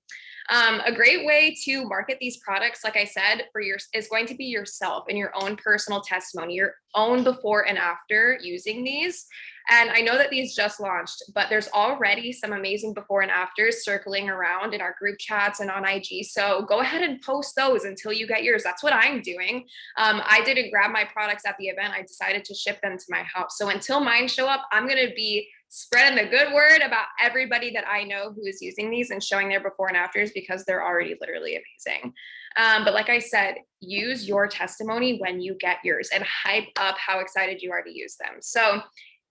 A great way to market these products, like I said, is going to be yourself and your own personal testimony, your own before and after using these. And I know that these just launched, but there's already some amazing before and afters circling around in our group chats and on IG. So go ahead and post those until you get yours. That's what I'm doing. I didn't grab my products at the event. I decided to ship them to my house. So until mine show up, I'm going to be spreading the good word about everybody that I know who is using these and showing their before and afters because they're already literally amazing. But like I said, use your testimony when you get yours and hype up how excited you are to use them. So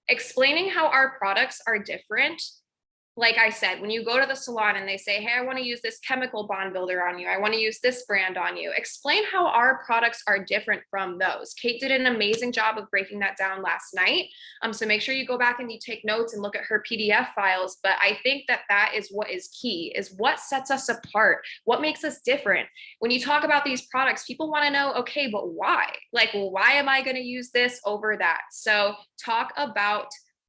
explaining how our products are different. Like I said, when you go to the salon and they say, hey, I want to use this chemical bond builder on you, I want to use this brand on you, explain how our products are different from those. Kate did an amazing job of breaking that down last night. So make sure you go back and you take notes and look at her PDF files. But I think that is what is key, is what sets us apart, what makes us different. When you talk about these products, people want to know, okay, but why? Like, why am I going to use this over that? So talk about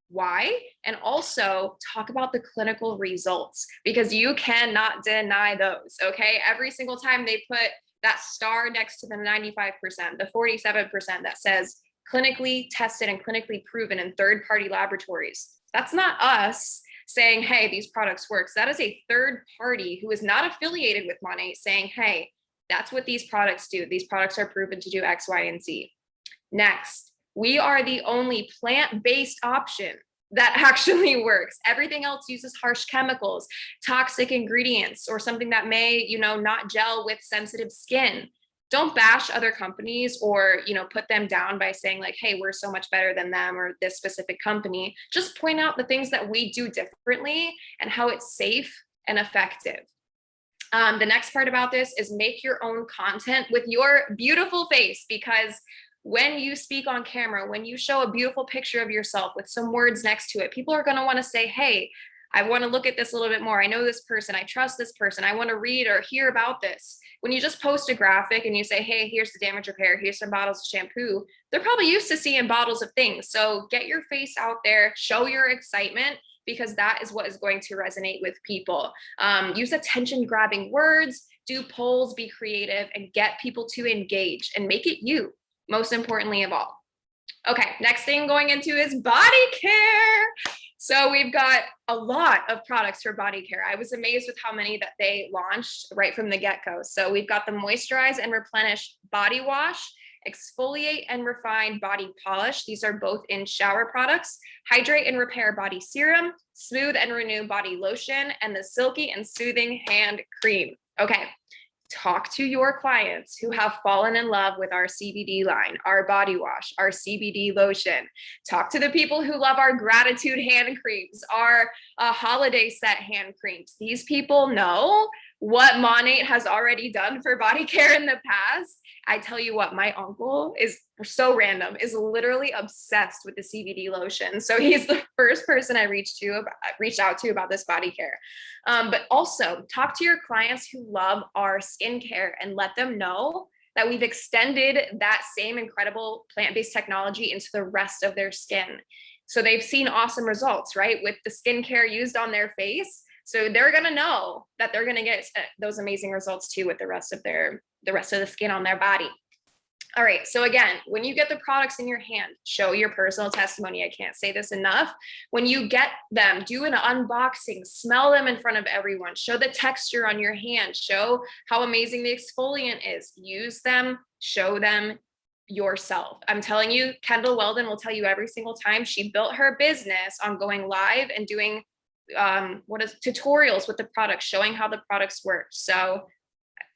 why, and also talk about the clinical results, because you cannot deny those. Okay, every single time they put that star next to the 95%, the 47% that says clinically tested and clinically proven in third-party laboratories, that's not us saying, hey, these products work. That is a third party who is not affiliated with Monat saying, hey, that's what these products do. These products are proven to do X, Y, and Z. Next, we are the only plant-based option that actually works. Everything else uses harsh chemicals, toxic ingredients, or something that may, not gel with sensitive skin. Don't bash other companies or, put them down by saying like, hey, we're so much better than them or this specific company. Just point out the things that we do differently and how it's safe and effective. The next part about this is make your own content with your beautiful face, because when you speak on camera, when you show a beautiful picture of yourself with some words next to it, people are going to want to say, hey, I want to look at this a little bit more. I know this person. I trust this person. I want to read or hear about this. When you just post a graphic and you say, hey, here's the damage repair, here's some bottles of shampoo, they're probably used to seeing bottles of things. So get your face out there, show your excitement, because that is what is going to resonate with people. Use attention grabbing words, do polls, be creative, and get people to engage and make it you. Most importantly of all. Okay, next thing going into is body care. So we've got a lot of products for body care. I was amazed with how many that they launched right from the get-go. So we've got the Moisturize and Replenish Body Wash, Exfoliate and Refine Body Polish. These are both in shower products. Hydrate and Repair Body Serum, Smooth and Renew Body Lotion, and the Silky and Soothing Hand Cream. Okay. Talk to your clients who have fallen in love with our CBD line, our body wash, our CBD lotion. Talk to the people who love our gratitude hand creams, our holiday set hand creams. These people know what Monat has already done for body care in the past. I tell you what, my uncle is so random, is literally obsessed with the CBD lotion. So he's the first person I reached out to about this body care. But also talk to your clients who love our skincare and let them know that we've extended that same incredible plant-based technology into the rest of their skin. So they've seen awesome results, right? With the skincare used on their face. So they're going to know that they're going to get those amazing results too with the rest of the skin on their body. All right. So again, when you get the products in your hand, show your personal testimony. I can't say this enough. When you get them, do an unboxing, smell them in front of everyone, show the texture on your hand, show how amazing the exfoliant is, use them, show them yourself. I'm telling you, Kendall Weldon will tell you every single time she built her business on going live and doing tutorials with the products, showing how the products work. So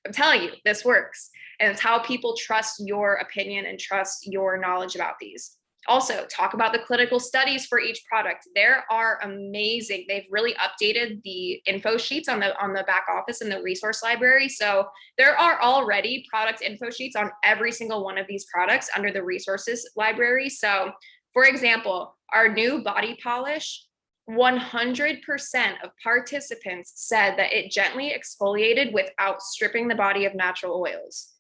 I'm telling you, this works. And it's how people trust your opinion and trust your knowledge about these. Also, talk about the clinical studies for each product. There are amazing. They've really updated the info sheets on the back office in the resource library. So there are already product info sheets on every single one of these products under the resources library. So for example, our new body polish, 100% of participants said that it gently exfoliated without stripping the body of natural oils.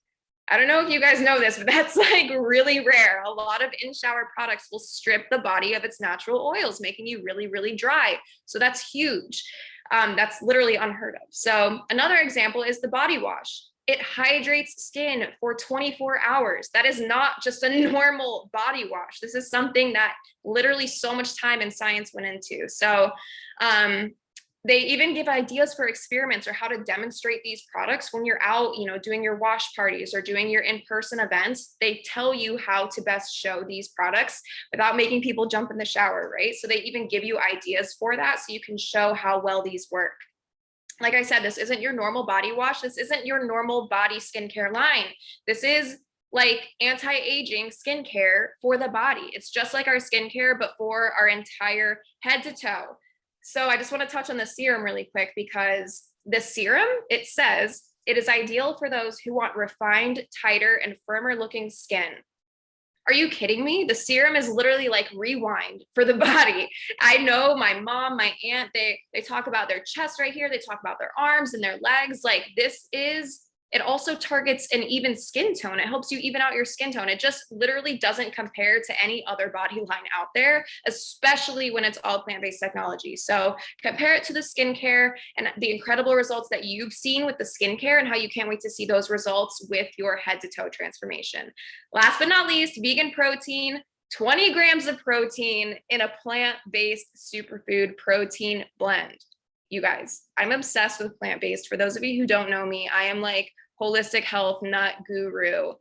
I don't know if you guys know this, but that's like really rare. A lot of in-shower products will strip the body of its natural oils, making you really, really dry. So that's huge. That's literally unheard of. So another example is the body wash. It hydrates skin for 24 hours. That is not just a normal body wash. This is something that literally so much time and science went into. So they even give ideas for experiments or how to demonstrate these products when you're out, you know, doing your wash parties or doing your in-person events. They tell you how to best show these products without making people jump in the shower, right? So they even give you ideas for that so you can show how well these work. Like I said, this isn't your normal body wash. This isn't your normal body skincare line. This is like anti-aging skincare for the body. It's just like our skincare, but for our entire head to toe. So I just want to touch on the serum really quick, because the serum, it says it is ideal for those who want refined, tighter, and firmer looking skin. Are you kidding me? The serum is literally like rewind for the body. I know my mom, my aunt, they talk about their chest right here. They talk about their arms and their legs. Like it also targets an even skin tone. It helps you even out your skin tone. It just literally doesn't compare to any other body line out there, especially when it's all plant-based technology. So compare it to the skincare and the incredible results that you've seen with the skincare and how you can't wait to see those results with your head to toe transformation. Last but not least, vegan protein. 20 grams of protein in a plant-based superfood protein blend. You guys, I'm obsessed with plant-based. For those of you who don't know me, I am like holistic health nut guru.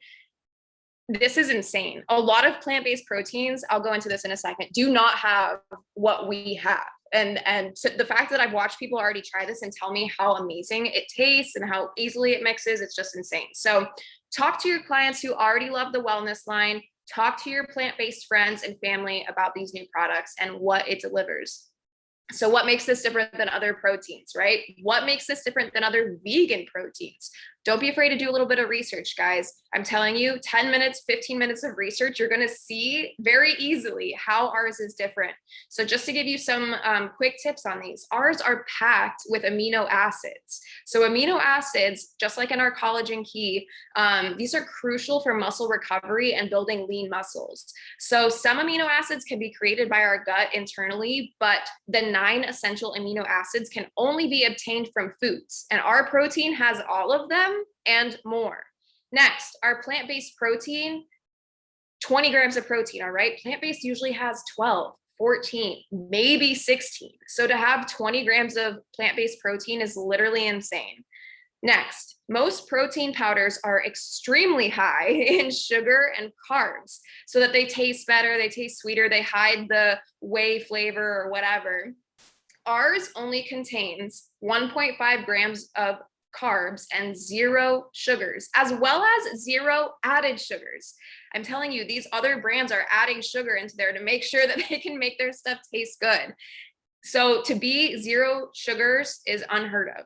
This is insane. A lot of plant-based proteins, I'll go into this in a second, do not have what we have. And so the fact that I've watched people already try this and tell me how amazing it tastes and how easily it mixes, it's just insane. So talk to your clients who already love the wellness line. Talk to your plant-based friends and family about these new products and what it delivers. So what makes this different than other proteins, right? What makes this different than other vegan proteins? Don't be afraid to do a little bit of research, guys. I'm telling you, 10 minutes, 15 minutes of research, you're going to see very easily how ours is different. So just to give you some quick tips on these, ours are packed with amino acids. So amino acids, just like in our collagen key, these are crucial for muscle recovery and building lean muscles. So some amino acids can be created by our gut internally, but the 9 essential amino acids can only be obtained from foods. And our protein has all of them and more. Next, our plant-based protein, 20 grams of protein, all right? Plant-based usually has 12, 14, maybe 16. So to have 20 grams of plant-based protein is literally insane. Next, most protein powders are extremely high in sugar and carbs so that they taste better, they taste sweeter, they hide the whey flavor or whatever. Ours only contains 1.5 grams of carbs and 0 sugars, as well as 0 added sugars. I'm telling you, these other brands are adding sugar into there to make sure that they can make their stuff taste good. So to be 0 sugars is unheard of.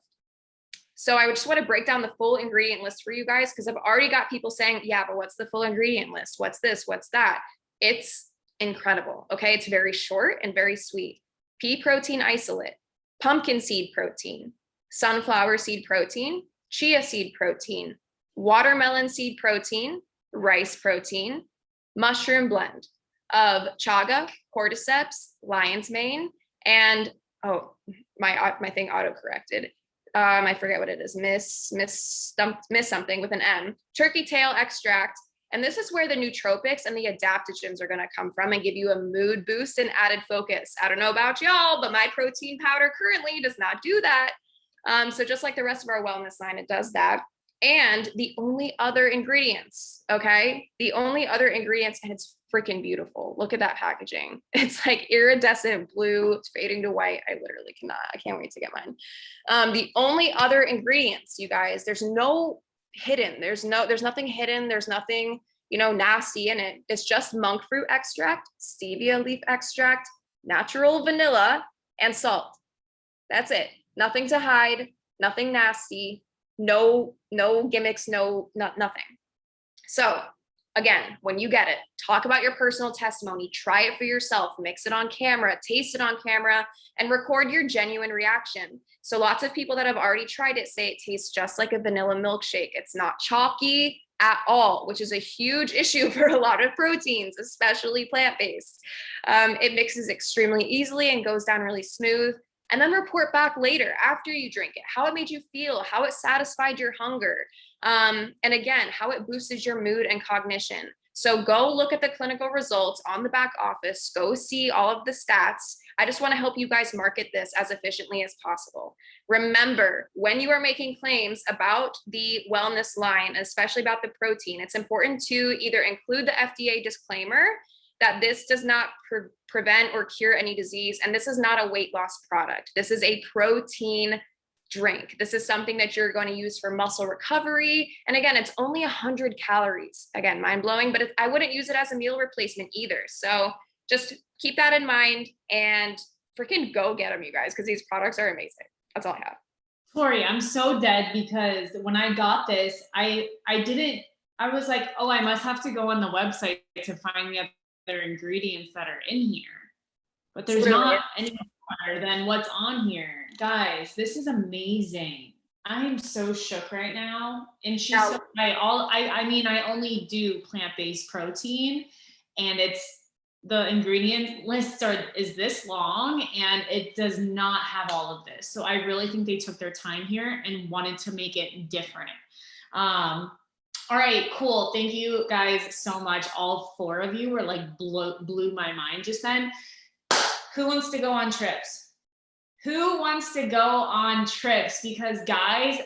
So I just want to break down the full ingredient list for you guys, because I've already got people saying, yeah, but what's the full ingredient list? What's this? What's that? It's incredible. Okay. It's very short and very sweet. Pea protein isolate, pumpkin seed protein, sunflower seed protein, chia seed protein, watermelon seed protein, rice protein, mushroom blend of chaga, cordyceps, lion's mane, and my thing auto-corrected. I forget what it is. Miss something with an M. Turkey tail extract. And this is where the nootropics and the adaptogens are going to come from and give you a mood boost and added focus. I don't know about y'all, but my protein powder currently does not do that. So just like the rest of our wellness line, it does that. And the only other ingredients, okay? The only other ingredients, and it's freaking beautiful. Look at that packaging. It's like iridescent blue, it's fading to white. I literally cannot, I can't wait to get mine. The only other ingredients, you guys, there's no hidden, there's nothing hidden. There's nothing, nasty in it. It's just monk fruit extract, stevia leaf extract, natural vanilla, and salt. That's it. Nothing to hide, nothing nasty, no gimmicks, nothing. So again, when you get it, talk about your personal testimony, try it for yourself, mix it on camera, taste it on camera, and record your genuine reaction. So lots of people that have already tried it say it tastes just like a vanilla milkshake. It's not chalky at all, which is a huge issue for a lot of proteins, especially plant-based. It mixes extremely easily and goes down really smooth. And then report back later after you drink it, how it made you feel, how it satisfied your hunger. And again, how it boosted your mood and cognition. So go look at the clinical results on the back office, go see all of the stats. I just want to help you guys market this as efficiently as possible. Remember, when you are making claims about the wellness line, especially about the protein, it's important to either include the FDA disclaimer that this does not prevent or cure any disease, and this is not a weight loss product. This is a protein drink. This is something that you're going to use for muscle recovery. And again, it's only 100 calories. Again, mind blowing, but I wouldn't use it as a meal replacement either. So just keep that in mind and freaking go get them, you guys, because these products are amazing. That's all I have. Tori, I'm so dead because when I got this, I was like, oh, I must have to go on the website to find the other ingredients that are in here. But there's not any more than what's on here. Guys, this is amazing. I am so shook right now. And she's so right. I mean, I only do plant-based protein, and the ingredient list is this long, and it does not have all of this. So I really think they took their time here and wanted to make it different. All right, cool. Thank you guys so much. All 4 of you were like blew my mind just then. Who wants to go on trips? Who wants to go on trips? Because guys,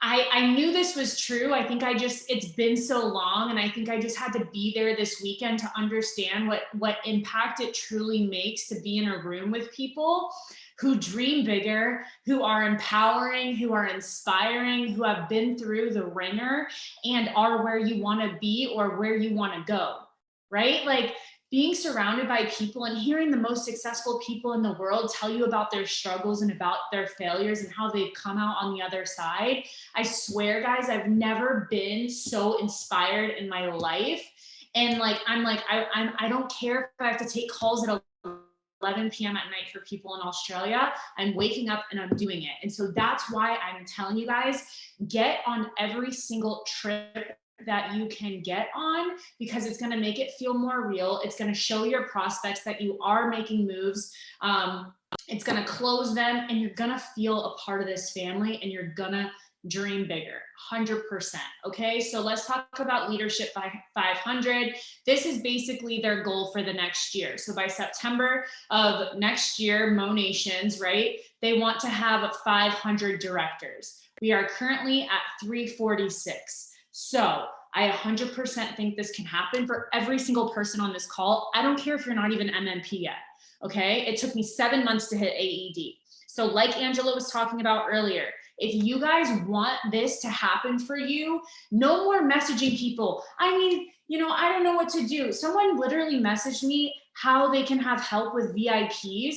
I knew this was true. I think it's been so long, and I think I just had to be there this weekend to understand what impact it truly makes to be in a room with people who dream bigger, who are empowering, who are inspiring, who have been through the ringer and are where you want to be or where you want to go, right? Like, being surrounded by people and hearing the most successful people in the world tell you about their struggles and about their failures and how they've come out on the other side. I swear, guys, I've never been so inspired in my life. And I don't care if I have to take calls at 11 p.m. at night for people in Australia. I'm waking up and I'm doing it. And so that's why I'm telling you guys, get on every single trip that you can get on, because it's going to make it feel more real. It's going to show your prospects that you are making moves. It's going to close them, and you're going to feel a part of this family, and you're going to dream bigger, 100%. Okay, so let's talk about Leadership 500. This is basically their goal for the next year. So by September of next year, monations, right? They want to have 500 directors. We are currently at 346. So I 100% think this can happen for every single person on this call. I don't care if you're not even MMP yet, okay? It took me 7 months to hit AED. So like Angela was talking about earlier, if you guys want this to happen for you, no more messaging people. I mean, I don't know what to do. Someone literally messaged me how they can have help with VIPs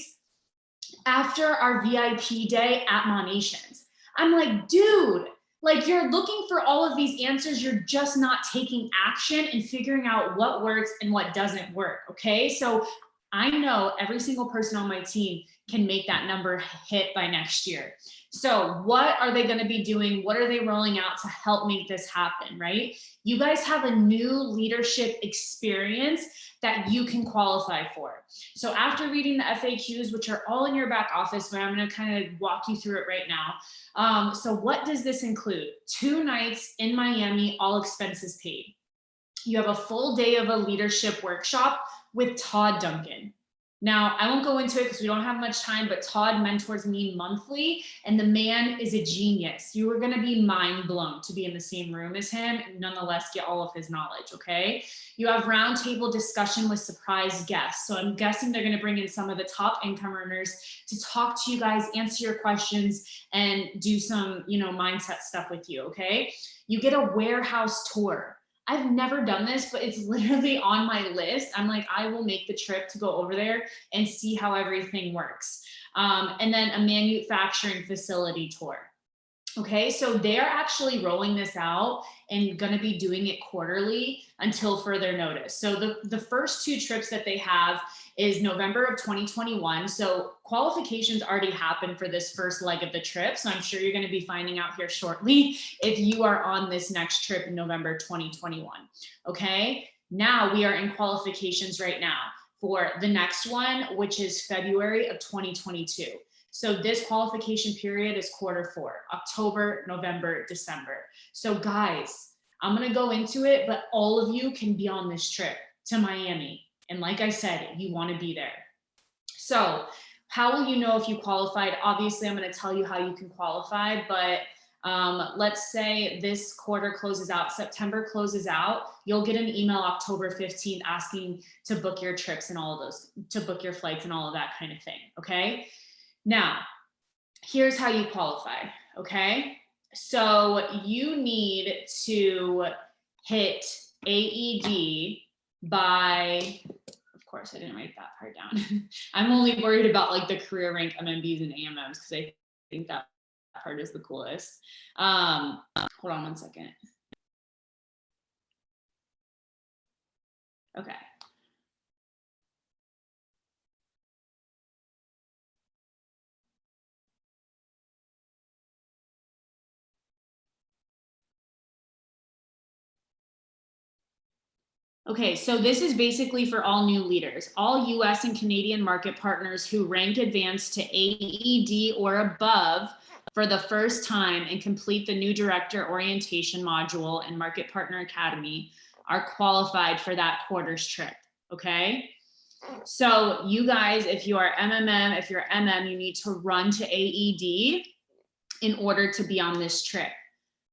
after our VIP day at Monations. I'm like, dude, like, you're looking for all of these answers. You're just not taking action and figuring out what works and what doesn't work. Okay. So I know every single person on my team can make that number hit by next year. So what are they going to be doing? What are they rolling out to help make this happen, right? You guys have a new leadership experience that you can qualify for. So after reading the FAQs, which are all in your back office, but I'm going to kind of walk you through it right now. So what does this include? 2 nights in Miami, all expenses paid. You have a full day of a leadership workshop with Todd Duncan. Now, I won't go into it because we don't have much time, but Todd mentors me monthly, and the man is a genius. You are going to be mind blown to be in the same room as him and nonetheless get all of his knowledge, okay? You have roundtable discussion with surprise guests. So I'm guessing they're going to bring in some of the top income earners to talk to you guys, answer your questions, and do some, mindset stuff with you, okay? You get a warehouse tour. I've never done this, but it's literally on my list. I'm like, I will make the trip to go over there and see how everything works. And then a manufacturing facility tour. Okay, so they're actually rolling this out and going to be doing it quarterly until further notice. So the first 2 trips that they have is November of 2021. So qualifications already happened for this first leg of the trip. So I'm sure you're going to be finding out here shortly if you are on this next trip in November 2021. Okay, now we are in qualifications right now for the next one, which is February of 2022. So this qualification period is Q4, October, November, December. So guys, I'm gonna go into it, but all of you can be on this trip to Miami. And like I said, you wanna be there. So how will you know if you qualified? Obviously, I'm gonna tell you how you can qualify, but let's say this quarter closes out, September closes out, you'll get an email October 15th asking to book your trips and all of those, to book your flights and all of that kind of thing, okay? Now, here's how you qualify, okay? So you need to hit AED by, of course, I didn't write that part down. I'm only worried about like the career rank MMBs and AMMs because I think that part is the coolest. Hold on one second. Okay. Okay, so this is basically for all new leaders, all US and Canadian market partners who rank advanced to AED or above for the first time and complete the new director orientation module in Market Partner Academy are qualified for that quarter's trip, okay? So you guys, if you are MMM, if you're MM, you need to run to AED in order to be on this trip.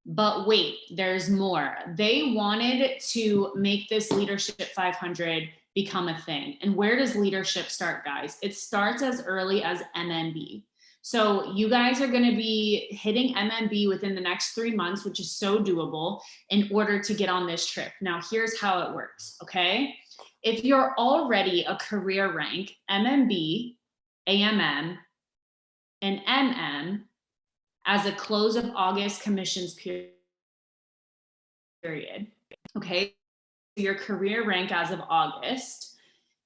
But wait, there's more. They wanted to make this Leadership 500 become a thing. And where does leadership start, guys? It starts as early as MMB. So you guys are going to be hitting MMB within the next 3 months, which is so doable in order to get on this trip. Now, here's how it works, okay? If you're already a career rank MMB, AMM, and MM, as a close of August commissions period. Okay, your career rank as of August,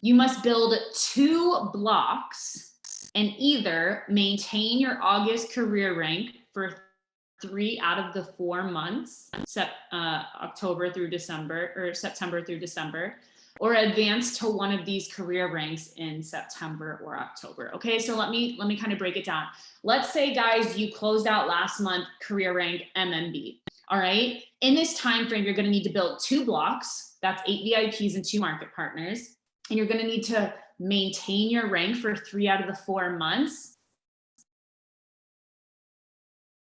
you must build 2 blocks and either maintain your August career rank for 3 out of the 4 months, October through December or September through December, or advance to one of these career ranks in September or October. Okay, so let me kind of break it down. Let's say, guys, you closed out last month career rank MMB. All right, in this time frame, you're going to need to build 2 blocks. That's 8 VIPs and 2 market partners, and you're going to need to maintain your rank for 3 out of the 4 months.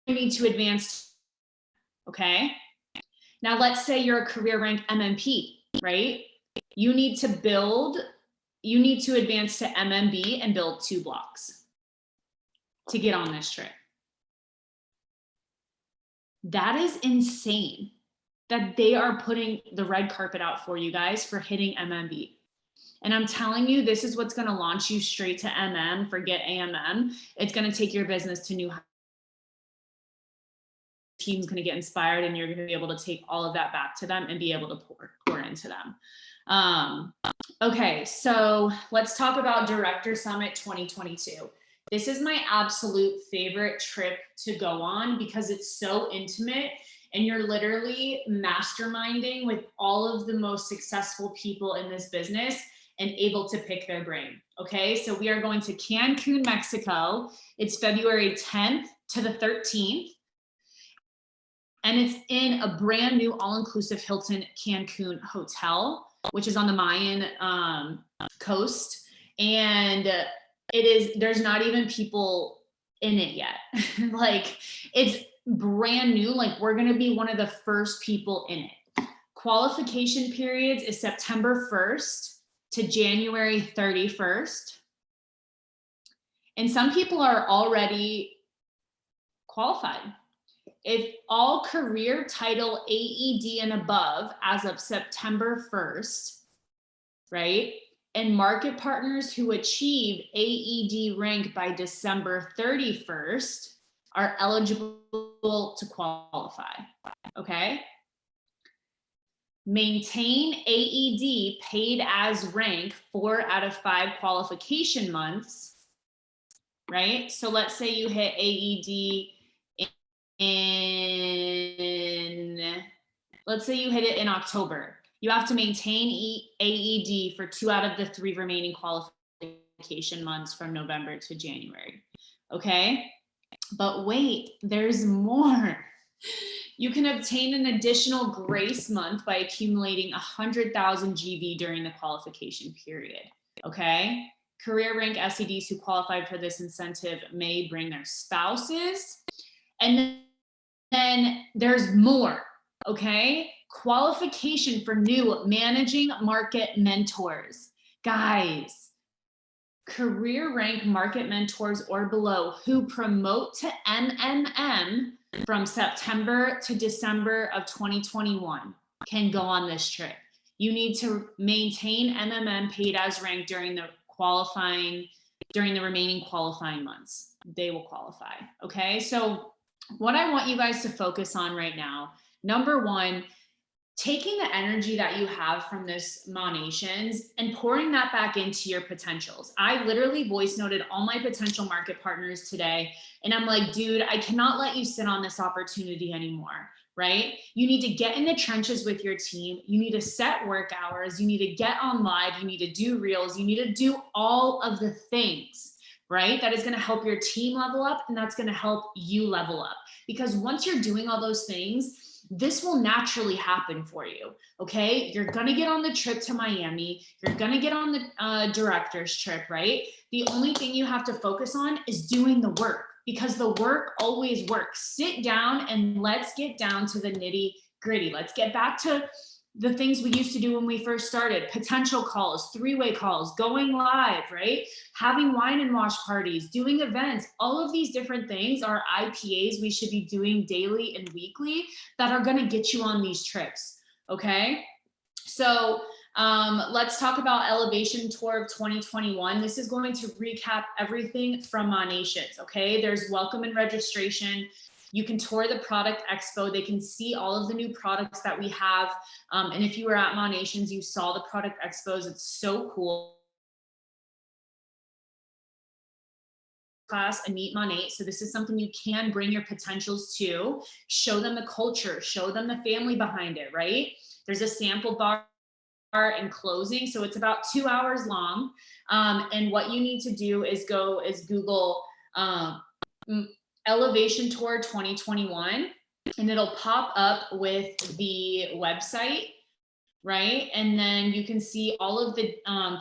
You need to advance. Okay, now let's say you're a career rank MMP, right? You need to advance to MMB and build 2 blocks to get on this trip. That is insane that they are putting the red carpet out for you guys for hitting MMB. And I'm telling you, this is what's going to launch you straight to MM, forget AMM. It's going to take your business to new heights. Team's going to get inspired and you're going to be able to take all of that back to them and be able to pour into them. Okay, so let's talk about Director Summit 2022. This is my absolute favorite trip to go on because it's so intimate and you're literally masterminding with all of the most successful people in this business and able to pick their brain. Okay, so we are going to Cancun, Mexico. It's February 10th to the 13th. And it's in a brand new all-inclusive Hilton Cancun hotel, which is on the Mayan coast. And there's not even people in it yet. Like, it's brand new. Like, we're going to be one of the first people in it. Qualification periods is September 1st to January 31st. And some people are already qualified. If all career title AED and above as of September 1st, right? And market partners who achieve AED rank by December 31st are eligible to qualify, okay? Maintain AED paid as rank 4 out of 5 qualification months, right? So let's say you hit AED let's say you hit it in October. You have to maintain AED for 2 out of the 3 remaining qualification months from November to January, okay? But wait, there's more. You can obtain an additional grace month by accumulating 100,000 GV during the qualification period, okay? Career rank SEDs who qualified for this incentive may bring their spouses. And then there's more, okay? Qualification for new managing market mentors. Guys, career rank market mentors or below who promote to MMM from September to December of 2021 can go on this trip. You need to maintain MMM paid as rank during the remaining qualifying months. They will qualify, okay? So what I want you guys to focus on right now, number one, taking the energy that you have from this monations and pouring that back into your potentials. I literally voice noted all my potential market partners today. And I'm like, dude, I cannot let you sit on this opportunity anymore, right? You need to get in the trenches with your team. You need to set work hours. You need to get on live. You need to do reels. You need to do all of the things, right? That is going to help your team level up, and that's going to help you level up. Because once you're doing all those things, this will naturally happen for you, okay? You're gonna get on the trip to Miami. You're gonna get on the director's trip, right? The only thing you have to focus on is doing the work, because the work always works. Sit down and let's get down to the nitty gritty. Let's get back to the things we used to do when we first started. Potential calls, 3-way calls, going live, right? Having wine and wash parties, doing events, all of these different things are IPAs we should be doing daily and weekly that are gonna get you on these trips, okay? So let's talk about Elevation Tour of 2021. This is going to recap everything from Monations, okay? There's welcome and registration. You can tour the product expo. They can see all of the new products that we have. And if you were at Monations, you saw the product expos. It's so cool. Class and meet Monate. So this is something you can bring your potentials to. Show them the culture, show them the family behind it, right? There's a sample bar and closing. So it's about 2 hours long. And what you need to do is Google Elevation Tour 2021, and it'll pop up with the website, right? And then you can see all of the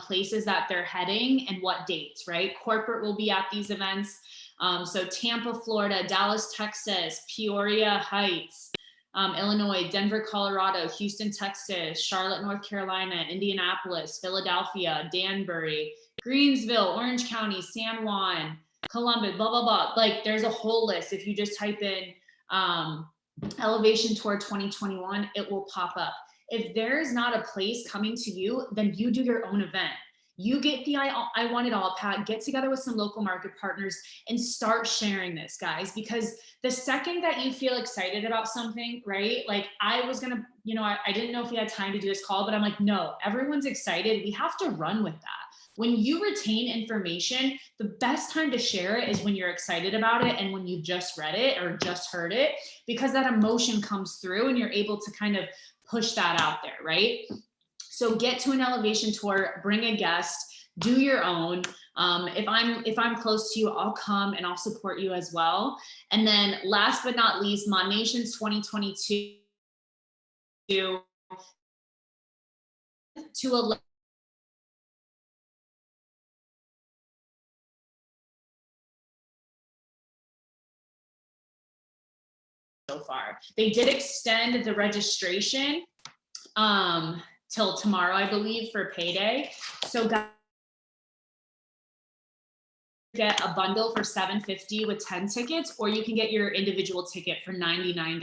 places that they're heading and what dates, right? Corporate will be at these events. So Tampa, Florida, Dallas, Texas, Peoria Heights, Illinois, Denver, Colorado, Houston, Texas, Charlotte, North Carolina, Indianapolis, Philadelphia, Danbury, Greensville, Orange County, San Juan, Columbus, blah, blah, blah. Like there's a whole list. If you just type in Elevation Tour 2021, it will pop up. If there's not a place coming to you, then you do your own event. You get the I Want It All pack, get together with some local market partners and start sharing this, guys, because the second that you feel excited about something, right? Like I was gonna, I didn't know if we had time to do this call, but I'm like, no, everyone's excited. We have to run with that. When you retain information, the best time to share it is when you're excited about it and when you've just read it or just heard it, because that emotion comes through and you're able to kind of push that out there, right? So get to an Elevation Tour, bring a guest, do your own. If I'm close to you, I'll come and I'll support you as well. And then last but not least, Monations 2022 to 11 so far. They did extend the registration till tomorrow, I believe, for payday. So guys, get a bundle for $750 with 10 tickets, or you can get your individual ticket for $99.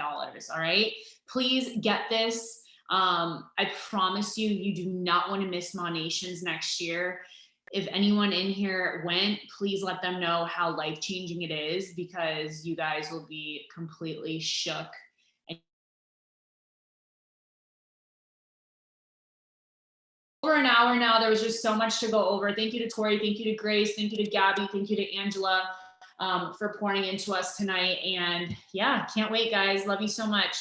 All right, please get this. I promise you, you do not want to miss Monations next year. If anyone in here went, please let them know how life-changing it is, because you guys will be completely shook. Over an hour now. There was just so much to go over. Thank you to Tori. Thank you to Grace. Thank you to Gabby. Thank you to Angela for pouring into us tonight. And yeah, can't wait, guys. Love you so much.